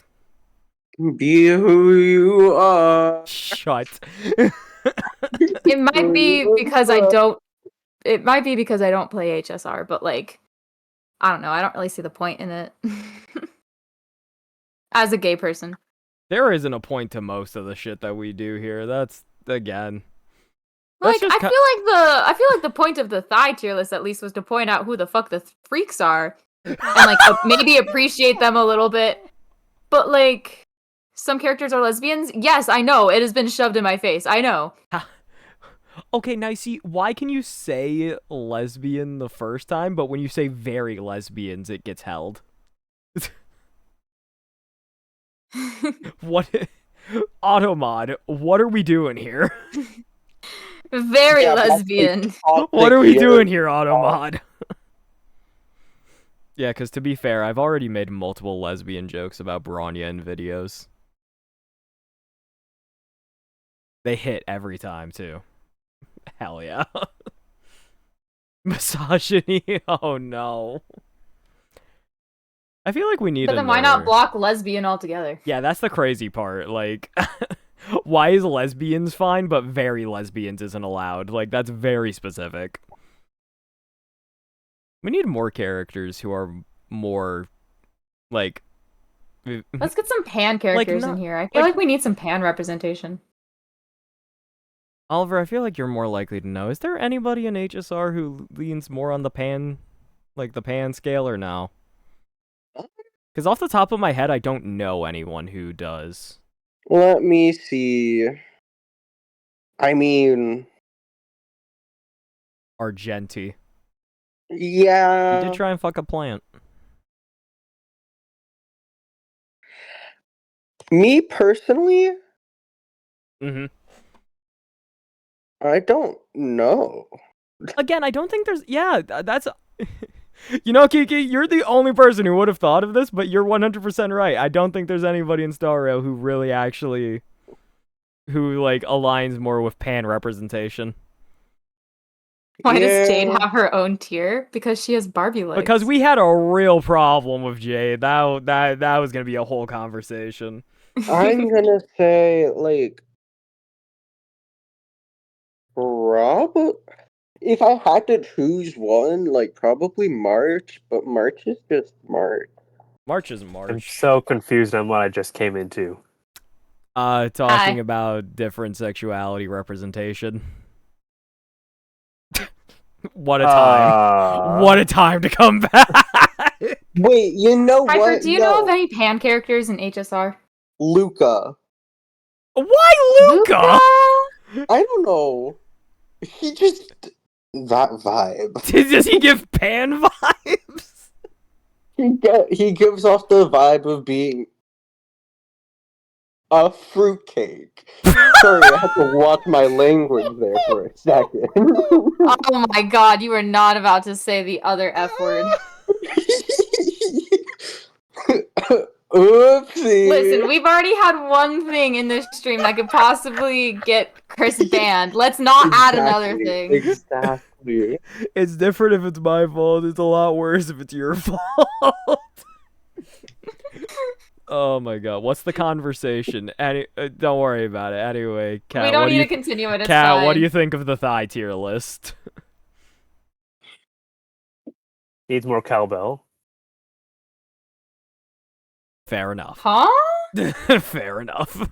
Be who you are. Shut. It might be because I don't. It might be because I don't play HSR, but like, I don't know. I don't really see the point in it. As a gay person. There isn't a point to most of the shit that we do here. That's, again. Like, That's just I feel like the point of the thigh tier list at least was to point out who the fuck the freaks are, and like maybe appreciate them a little bit. But like, some characters are lesbians. Yes, I know. It has been shoved in my face. I know. Okay, now you see, why can you say lesbian the first time, but when you say very lesbians, it gets held? What? Automod, what are we doing here? Very Yeah, that's lesbian. What are we doing here, Automod? Yeah, because to be fair, I've already made multiple lesbian jokes about Bronya in videos. They hit every time, too. Hell yeah. Misogyny? Oh no. I feel like we need But then why not another- block lesbian altogether? Yeah, that's the crazy part. Like, why is lesbians fine, but very lesbians isn't allowed? Like, that's very specific. We need more characters who are more, like... Let's get some pan characters in here. I feel like we need some pan representation. Oliver, I feel like you're more likely to know. Is there anybody in HSR who leans more on the pan, like the pan scale, or no? Because off the top of my head, I don't know anyone who does. Let me see. I mean, Argenti. yeah. He did try and fuck a plant. Me personally, Mm-hmm. I don't know. Again, I don't think there's... Yeah, that's... You know, Kiki, you're the only person who would have thought of this, but you're 100% right. I don't think there's anybody in Star Rail who really actually... who, like, aligns more with pan representation. Why does Jade have her own tier? Because she has Barbie legs. Because we had a real problem with Jade. That was going to be a whole conversation. I'm gonna say, like, probably, if I had to choose one, like, probably March, but March is just March. March is I'm March. so confused on what I just came into. Talking Hi. about different sexuality representation. What a time. What a time to come back. Wait, you know Piper, what? do you know of any pan characters in HSR? Luca. Why Luca? I don't know. He just... that vibe. Does he give pan vibes? He gives off the vibe of being a fruitcake. Sorry, I had to watch my language there for a second. Oh my god, you were not about to say the other F word. Oopsie. Listen, we've already had one thing in this stream that could possibly get Chris banned. Let's not add another thing. Exactly. It's different if it's my fault. It's a lot worse if it's your fault. Oh my god, what's the conversation? Don't worry about it. Anyway, Kat, We don't need to continue it. It's Kat, fine. what do you think of the thigh tier list? Needs more cowbell. Fair enough. Huh? Fair enough.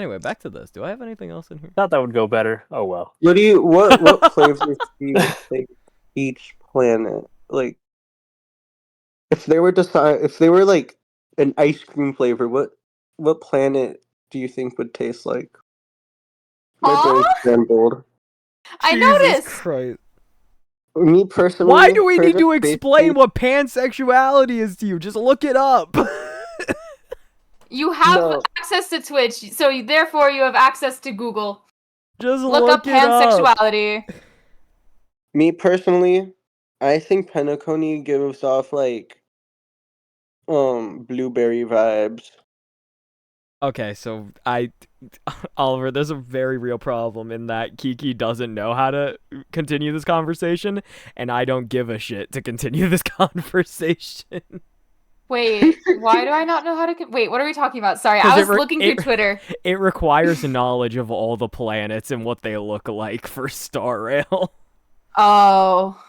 Anyway, back to this. Do I have anything else in here? Thought that would go better. Oh well. What flavors do you think each planet, like, if they were like an ice cream flavor, what planet do you think would taste like? My brain's Aw, scrambled. I Jesus noticed. Christ. Me personally, Why do we for need just to explain basic- what pansexuality is to you? Just look it up. You have No. access to Twitch, so therefore you have access to Google. Just Look up it up. pansexuality. Me personally, I think Penacony gives off like blueberry vibes. Okay, so Oliver, there's a very real problem in that Kiki doesn't know how to continue this conversation, and I don't give a shit to continue this conversation. Wait, why do I not know how to? Wait, what are we talking about? Sorry, 'Cause I it was re- looking it- through Twitter. It requires knowledge of all the planets and what they look like for Star Rail. Oh.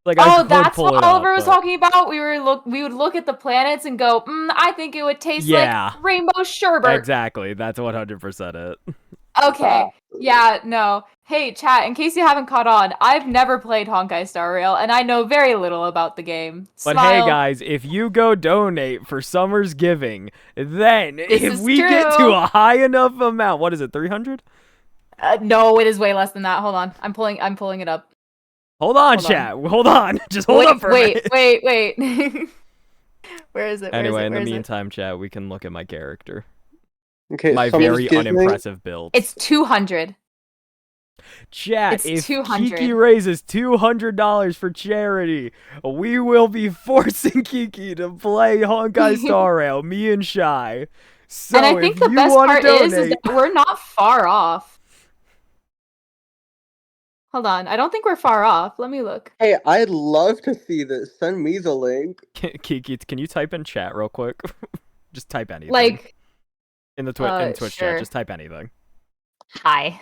Like, I Oh, could that's pull what it Oliver up, was but- talking about. We would look at the planets and go, I think it would taste Yeah. like rainbow sherbet. Exactly, that's 100% it. Okay. Yeah, no. Hey, chat, in case you haven't caught on, I've never played Honkai Star Rail, and I know very little about the game. But Smile. hey guys, if you go donate for Summer's Giving, then if is we get to true. a high enough amount, what is it, 300? No, it is way less than that. Hold on. I'm pulling it up. Hold on, Hold on. chat. Hold on. Just hold up for a minute. wait. Where is it? Anyway, in the Where is it? meantime, chat, we can look at my character. Okay, My Summer's very Giving- unimpressive build. It's 200. Chat, it's if 200. Kiki raises $200 for charity, we will be forcing Kiki to play Honkai Star Rail, me and Shy. So And I think if the you best want to part donate, is that we're not far off. Hold on, I don't think we're far off. Let me look. Hey, I'd love to see this. Send me the link. Kiki, can you type in chat real quick? Just type anything. Like, in the Twitch sure. chat, just type anything. hi.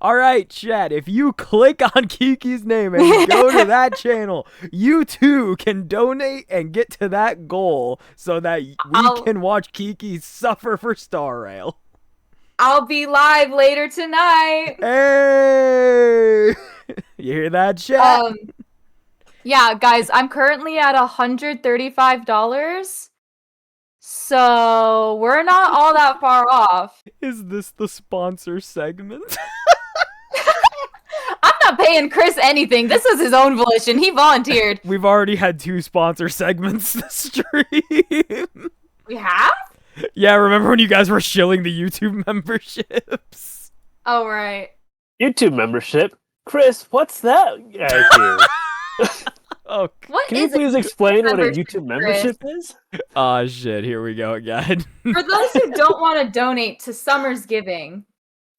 All right, chat, if you click on Kiki's name and you go to that channel, you too can donate and get to that goal so that we can watch Kiki suffer for Star Rail. I'll be live later tonight. Hey! You hear that, chat? Yeah, guys, I'm currently at $135. So we're not all that far off. Is this the sponsor segment? I'm not paying Chris anything. This was his own volition. He volunteered. We've already had 2 sponsor segments this stream. We have? Yeah, remember when you guys were shilling the YouTube memberships? Oh, right. YouTube membership. Chris, what's that? I Oh, What Can you is a please explain what a membership, YouTube Chris? membership is? oh shit, here we go again. For those who don't want to donate to Summer's Giving,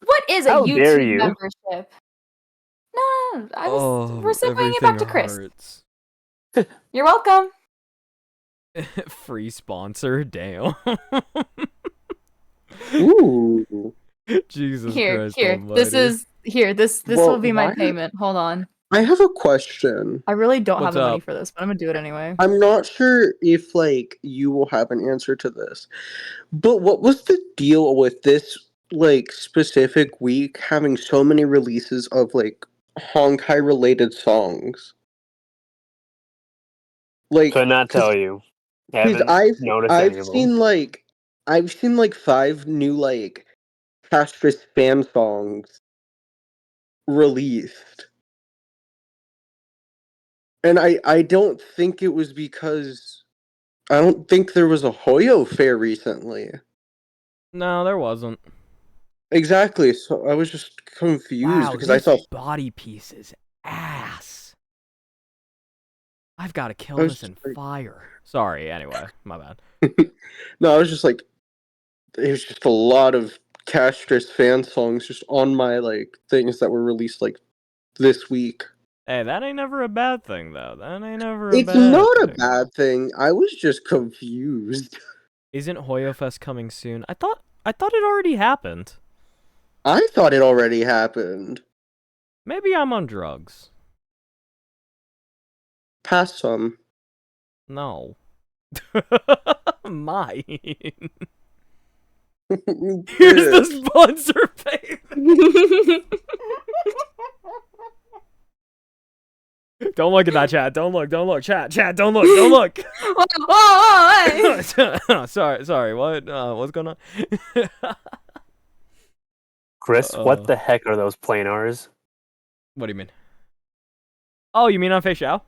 what is a How dare YouTube you. membership? No, we're segueing it everything back to Chris. hurts. You're welcome. Free sponsor, damn. Ooh. Jesus Here, Christ here. almighty. This Well, will be my why- payment. Hold on. I have a question. I really don't What's have the money up? for this, but I'm gonna do it anyway. I'm not sure if like you will have an answer to this, but what was the deal with this like specific week having so many releases of like Honkai related songs? Like, Could not tell you. because Haven't noticed any I've of them. seen like 5 new like Castris fan songs released. And I don't think it was because I don't think there was a Hoyo fair recently. No, there wasn't. Exactly. So I was just confused Wow, because I this saw body piece is ass. I've got to kill I was this in just like- fire. Sorry, anyway, my bad. No, I was just like there's just a lot of Castris fan songs just on my like things that were released like this week. Hey, that ain't never a bad thing, though. That ain't never a It's bad not a thing. bad thing. I was just confused. Isn't HoYoFest coming soon? I thought it already happened. I thought it already happened. Maybe I'm on drugs. Pass some. No. Mine. Here's the sponsor payment. Don't look at that, chat. Don't look. Chat, don't look. Don't look. Whoa, Sorry. What's going on? Chris, what the heck are those planars? What do you mean? Oh, you mean on Fei Xiao?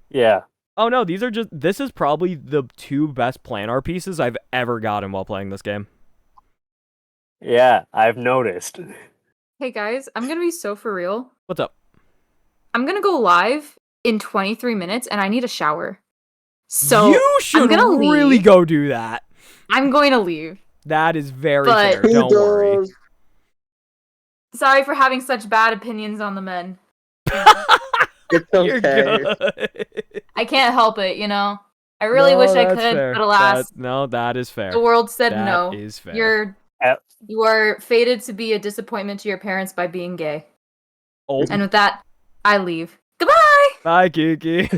Yeah. Oh no, this is probably the 2 best planar pieces I've ever gotten while playing this game. Yeah, I've noticed. Hey guys, I'm gonna be so for real. What's up? I'm gonna go live in 23 minutes and I need a shower. So you should I'm gonna really leave. go do that. I'm going to leave. That is very But- fair. Don't worry. Sorry for having such bad opinions on the men. It's You're okay. good. I can't help it, you know? I really wish I could, but alas, That is fair. the world said That no. is fair. You are fated to be a disappointment to your parents by being gay. Oh, And with that, I leave. Goodbye! bye, Kiki.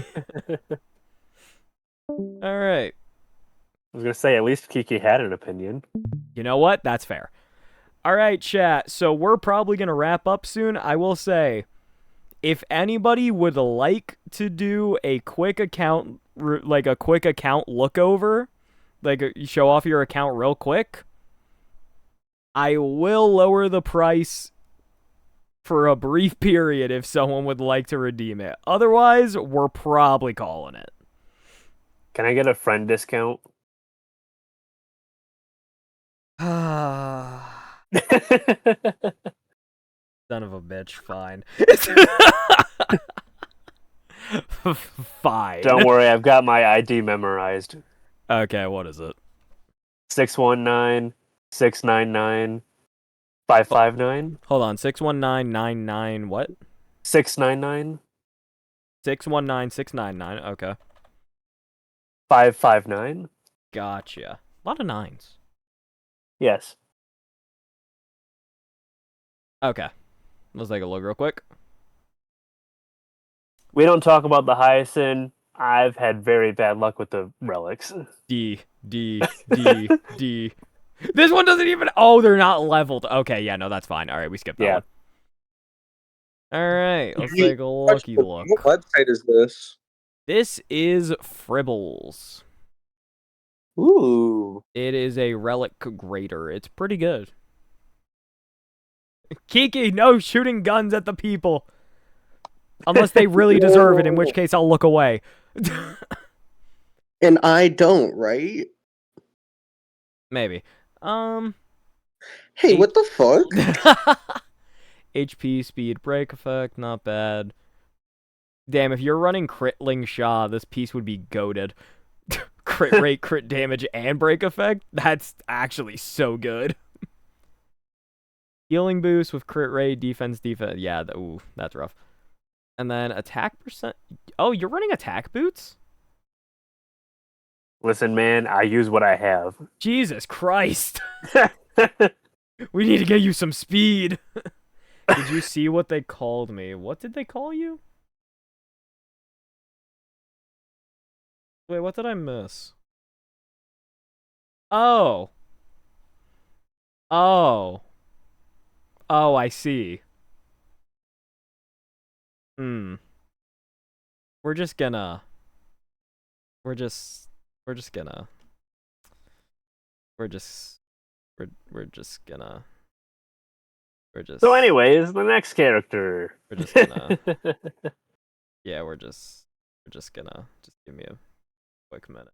All right. I was gonna say, at least Kiki had an opinion. You know what? That's fair. All right, chat. So we're probably going to wrap up soon. I will say, if anybody would like to do a quick account, like a quick account lookover, like show off your account real quick, I will lower the price for a brief period if someone would like to redeem it. Otherwise, we're probably calling it. Can I get a friend discount? Son of a bitch, fine. Fine. Don't worry, I've got my ID memorized. Okay, what is it? 619 699 559 Hold on, 61999 what? 699 619699. Okay. 559. Gotcha. A lot of 9s. Yes. Okay. Let's take a look real quick. We don't talk about the Hyacinth. I've had very bad luck with the relics. D. This one doesn't even... Oh, they're not leveled. Okay, yeah, no, that's fine. All right, we skipped that Yeah. one. All right, let's take a looky look. What website is this? This is Fribbles. Ooh. It is a relic grader. It's pretty good. Kiki, no shooting guns at the people. Unless they really deserve it, in which case I'll look away. And I don't, right? Maybe. Hey, what the fuck? HP, speed, break effect, not bad. Damn, if you're running Critling Shaw, this piece would be goated. Crit rate, crit damage, and break effect? That's actually so good. Healing boost with crit rate, defense. Yeah, ooh, that's rough. And then attack percent. Oh, you're running attack boots? Listen, man, I use what I have. Jesus Christ. We need to get you some speed. Did you see what they called me? What did they call you? Wait, what did I miss? Oh. Oh, I see. We're just gonna... We're just gonna... So anyways, the next character. We're just gonna... Yeah, we're just gonna... Just give me a quick minute.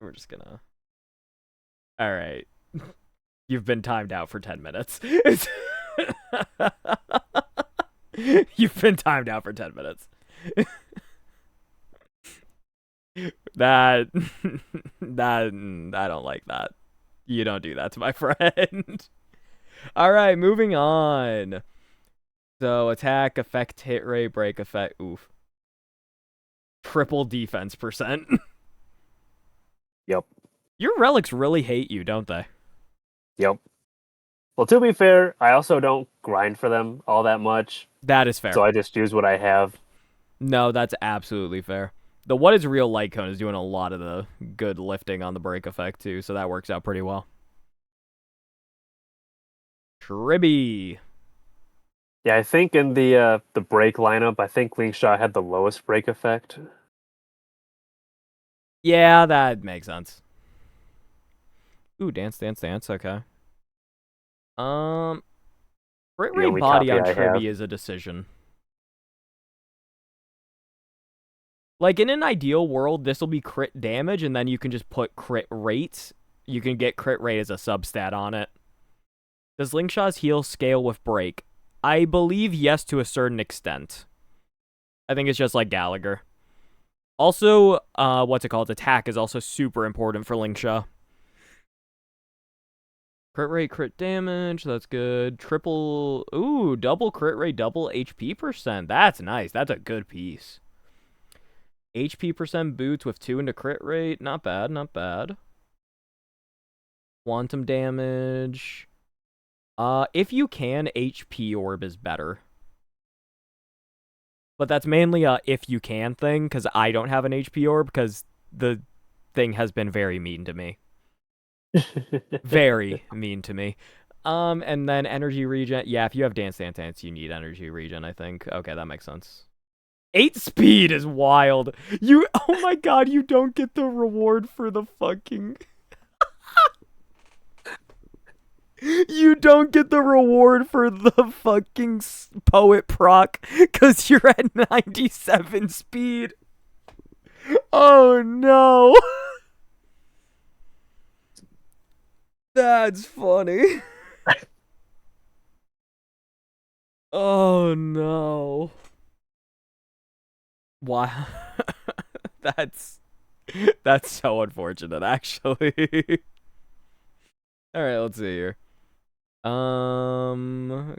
We're just gonna... Alright. You've been timed out for 10 minutes. You've been timed out for 10 minutes. I don't like that. You don't do that to my friend. Alright, moving on. So, attack, effect, hit rate, break effect. Oof. Triple defense percent. Yep. Your relics really hate you, don't they? Yep. Well, to be fair, I also don't grind for them all that much, That is fair. so I just use what I have. No, that's absolutely fair. The what is real light cone is doing a lot of the good lifting on the break effect too, so that works out pretty well. Tribby. Yeah, I think in the break lineup, I think Linkshot had the lowest break effect. Yeah, that makes sense. Ooh, dance, dance, dance. Okay. Crit The rate only body copy on I have. Tribby is a decision. Like, in an ideal world, this will be crit damage, and then you can just put crit rate. You can get crit rate as a substat on it. Does Linkshot's heal scale with break? I believe yes to a certain extent. I think it's just like Gallagher. Also, what's it called? Attack is also super important for Linkshot. Crit rate, crit damage, that's good. Triple, ooh, double crit rate, double HP percent. That's nice. That's a good piece. HP percent boots with 2 into crit rate. Not bad, not bad. Quantum damage. If you can, HP orb is better. But that's mainly a if you can thing, because I don't have an HP orb, because the thing has been very mean to me. Very mean to me. And then energy regen. Yeah, if you have Dance Dance Dance, you need energy regen, I think. Okay, that makes sense. 8 speed is wild. Oh my god, you don't get the reward for the fucking... You don't get the reward for the fucking poet proc, because you're at 97 speed. Oh no. That's funny. Oh no. Wow. That's so unfortunate, actually. All right, let's see here.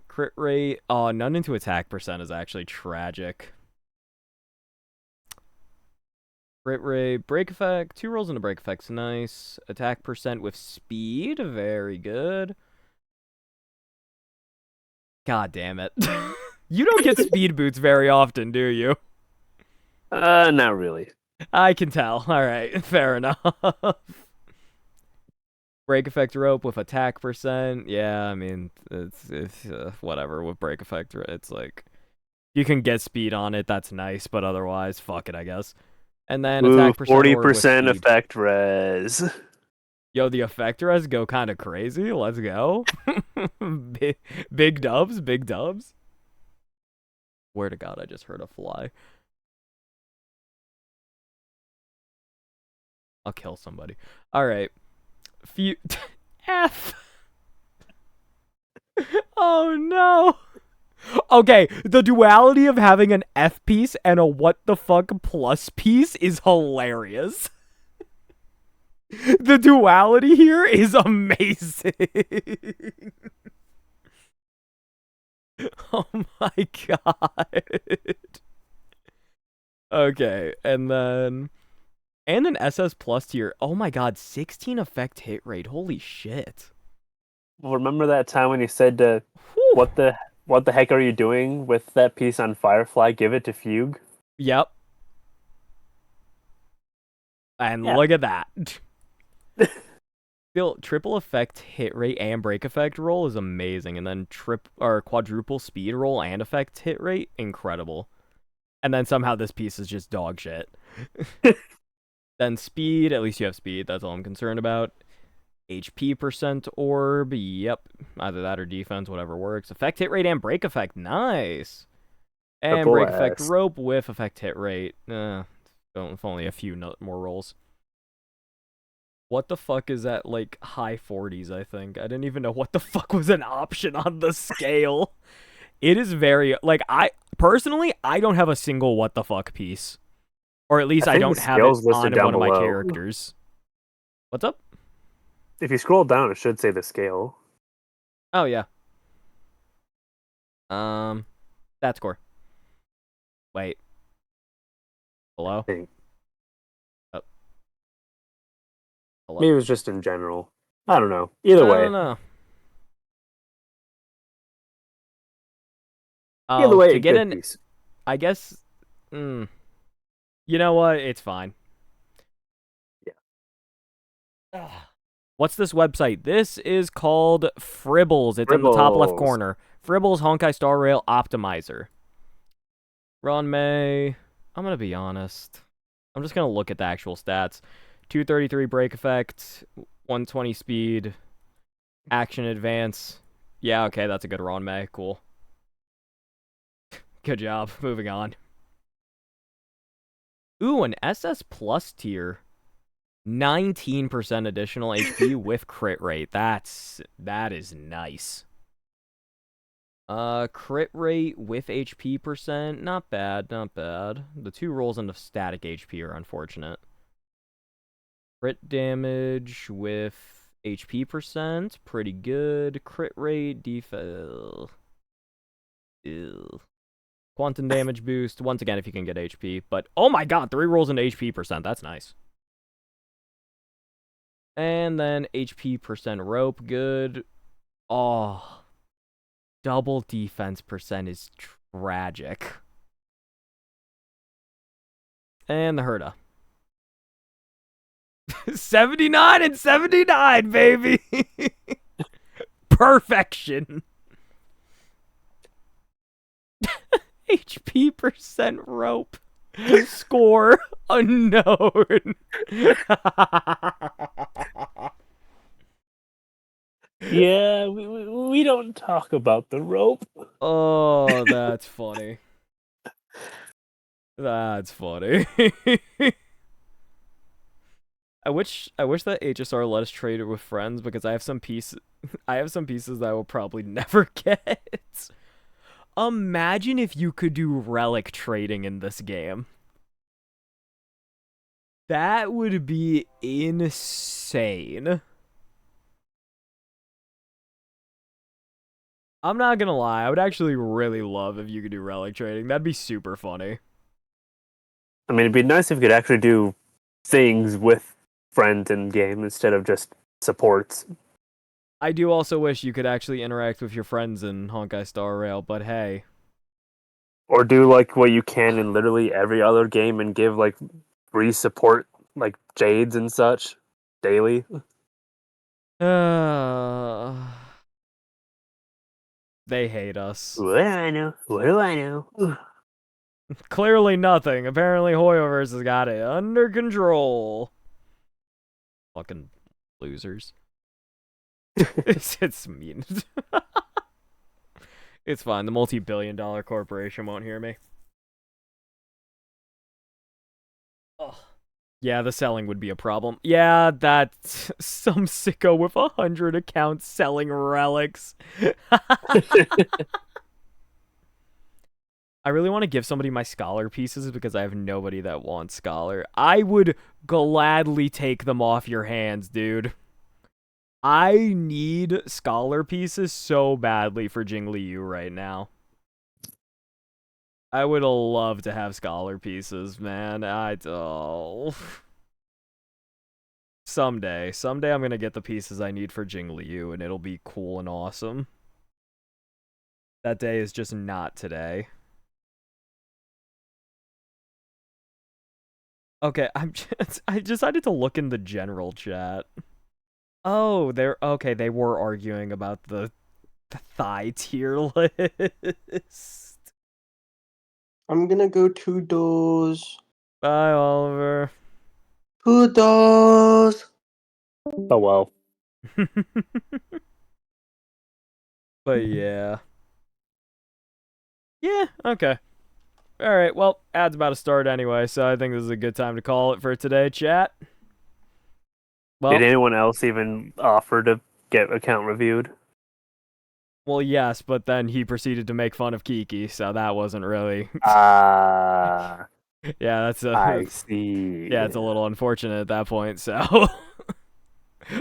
Crit rate. Oh, none into attack percent is actually tragic. Crit rate, break effect. 2 rolls into break effect's nice. Attack percent with speed, very good. God damn it. You don't get speed boots very often, do you? Not really. I can tell. All right, fair enough. Break effect rope with attack percent. Yeah, I mean, it's whatever with break effect. It's like you can get speed on it. That's nice, but otherwise, fuck it, I guess. And then attack percent orb with 40% speed. effect res. Yo, the effect res go kind of crazy. Let's go. Big dubs, big dubs. Swear to God, I just heard a fly. I'll kill somebody. All right. F. Oh no. Okay, the duality of having an F piece and a what the fuck plus piece is hilarious. The duality here is amazing. Oh my god. Okay, and then... And an SS plus tier. Oh my god, 16 effect hit rate. Holy shit. Well, remember that time when you said, Whew. what the heck are you doing with that piece on Firefly? Give it to Fugue? Yep. And Yeah. look at that. Still, triple effect hit rate and break effect roll is amazing. And then quadruple speed roll and effect hit rate, incredible. And then somehow this piece is just dog shit. Then speed, at least you have speed, that's all I'm concerned about. HP percent orb, yep. Either that or defense, whatever works. Effect hit rate and break effect, nice. And Triple break effect S. rope with effect hit rate. If only a few more rolls. What the fuck is that, like, high 40s, I think? I didn't even know what the fuck was an option on the scale. It is very, like, personally, I don't have a single what the fuck piece. Or at least I think don't the have it scale's listed on down one of my below. characters. What's up? If you scroll down, it should say the scale. Oh, yeah. Stat score. Wait. Hello? I think. Oh. Hello? Maybe it was just in general. I don't know. Either I way. don't know. Either Oh, way, to get good an... piece. I guess... You You know what? It's fine. Yeah. What's this website? This is called Fribbles. It's in the top left Fribbles. corner. Fribbles Honkai Star Rail Optimizer. Ron May. I'm going to be honest. I'm just going to look at the actual stats. 233 brake effect, 120 speed, action advance. Yeah, okay, that's a good Ron May. Cool. Good job. Moving on. Ooh, an SS Plus tier. 19% additional HP with crit rate. That is nice. Crit rate with HP percent, not bad, not bad. The 2 rolls into static HP are unfortunate. Crit damage with HP percent, pretty good. Crit rate, defense. Quantum damage boost, once again if you can get HP. But, oh my god, 3 rolls into HP percent, that's nice. And then HP percent rope, good. Oh, double defense percent is tragic. And the Herda. 79 and 79, baby! Perfection! HP percent rope. Score unknown. Yeah, we don't talk about the rope. Oh, that's funny. That's funny. I wish that HSR let us trade it with friends because I have some pieces that I will probably never get. Imagine if you could do relic trading in this game. That would be insane. I'm not gonna lie, I would actually really love if you could do relic trading. That'd be super funny. I mean, it'd be nice if you could actually do things with friends in game instead of just supports. I do also wish you could actually interact with your friends in Honkai Star Rail, but hey. Or do like what you can in literally every other game and give like free support, like Jades and such, daily. They hate us. What do I know? What do I know? Clearly nothing. Apparently Hoyoverse has got it under control. Fucking losers. It's mean. It's fine. The multi-billion-dollar corporation won't hear me. Ugh. Yeah, the selling would be a problem. Yeah, that's some sicko with 100 accounts selling relics. I really want to give somebody my scholar pieces because I have nobody that wants scholar. I would gladly take them off your hands, dude. I need scholar pieces so badly for Jingliu right now. I would love to have scholar pieces, man. Someday I'm gonna get the pieces I need for Jingliu, and it'll be cool and awesome. That day is just not today. Okay, I decided to look in the general chat. Oh, they were arguing about the thigh tier list. I'm gonna go to those. Bye, Oliver. Kudos. Oh well. But yeah. Yeah, okay. Alright, well, ad's about to start anyway, so I think this is a good time to call it for today, chat. Well, Did anyone else even offer to get account reviewed? well, yes, but then he proceeded to make fun of Kiki, so that wasn't really... Ah, Yeah, that's I see. Yeah, it's a little unfortunate at that point, so...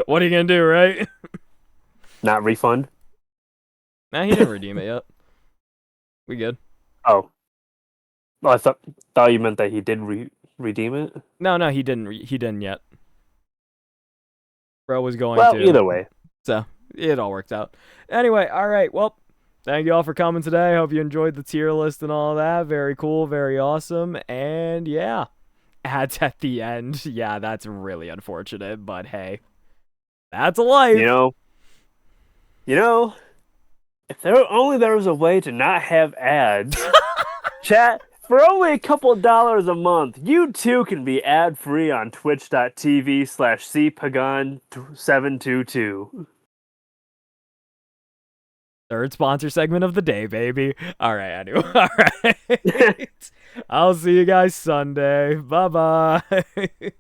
What are you gonna do, right? Not refund? Nah, he didn't redeem it yet. We good. Oh. Well, I thought you meant that he did redeem it. No, he didn't. He didn't yet. Bro was going Well, to. either way. So, it all worked out. Anyway, alright, well, thank you all for coming today. Hope you enjoyed the tier list and all that. Very cool, very awesome. And yeah, ads at the end. Yeah, that's really unfortunate, but hey. That's life. You know, if there was a way to not have ads, chat, for only a couple dollars a month, you too can be ad-free on twitch.tv/cpagon722. Third sponsor segment of the day, baby. All right, anyway. All right. I'll see you guys Sunday. Bye-bye.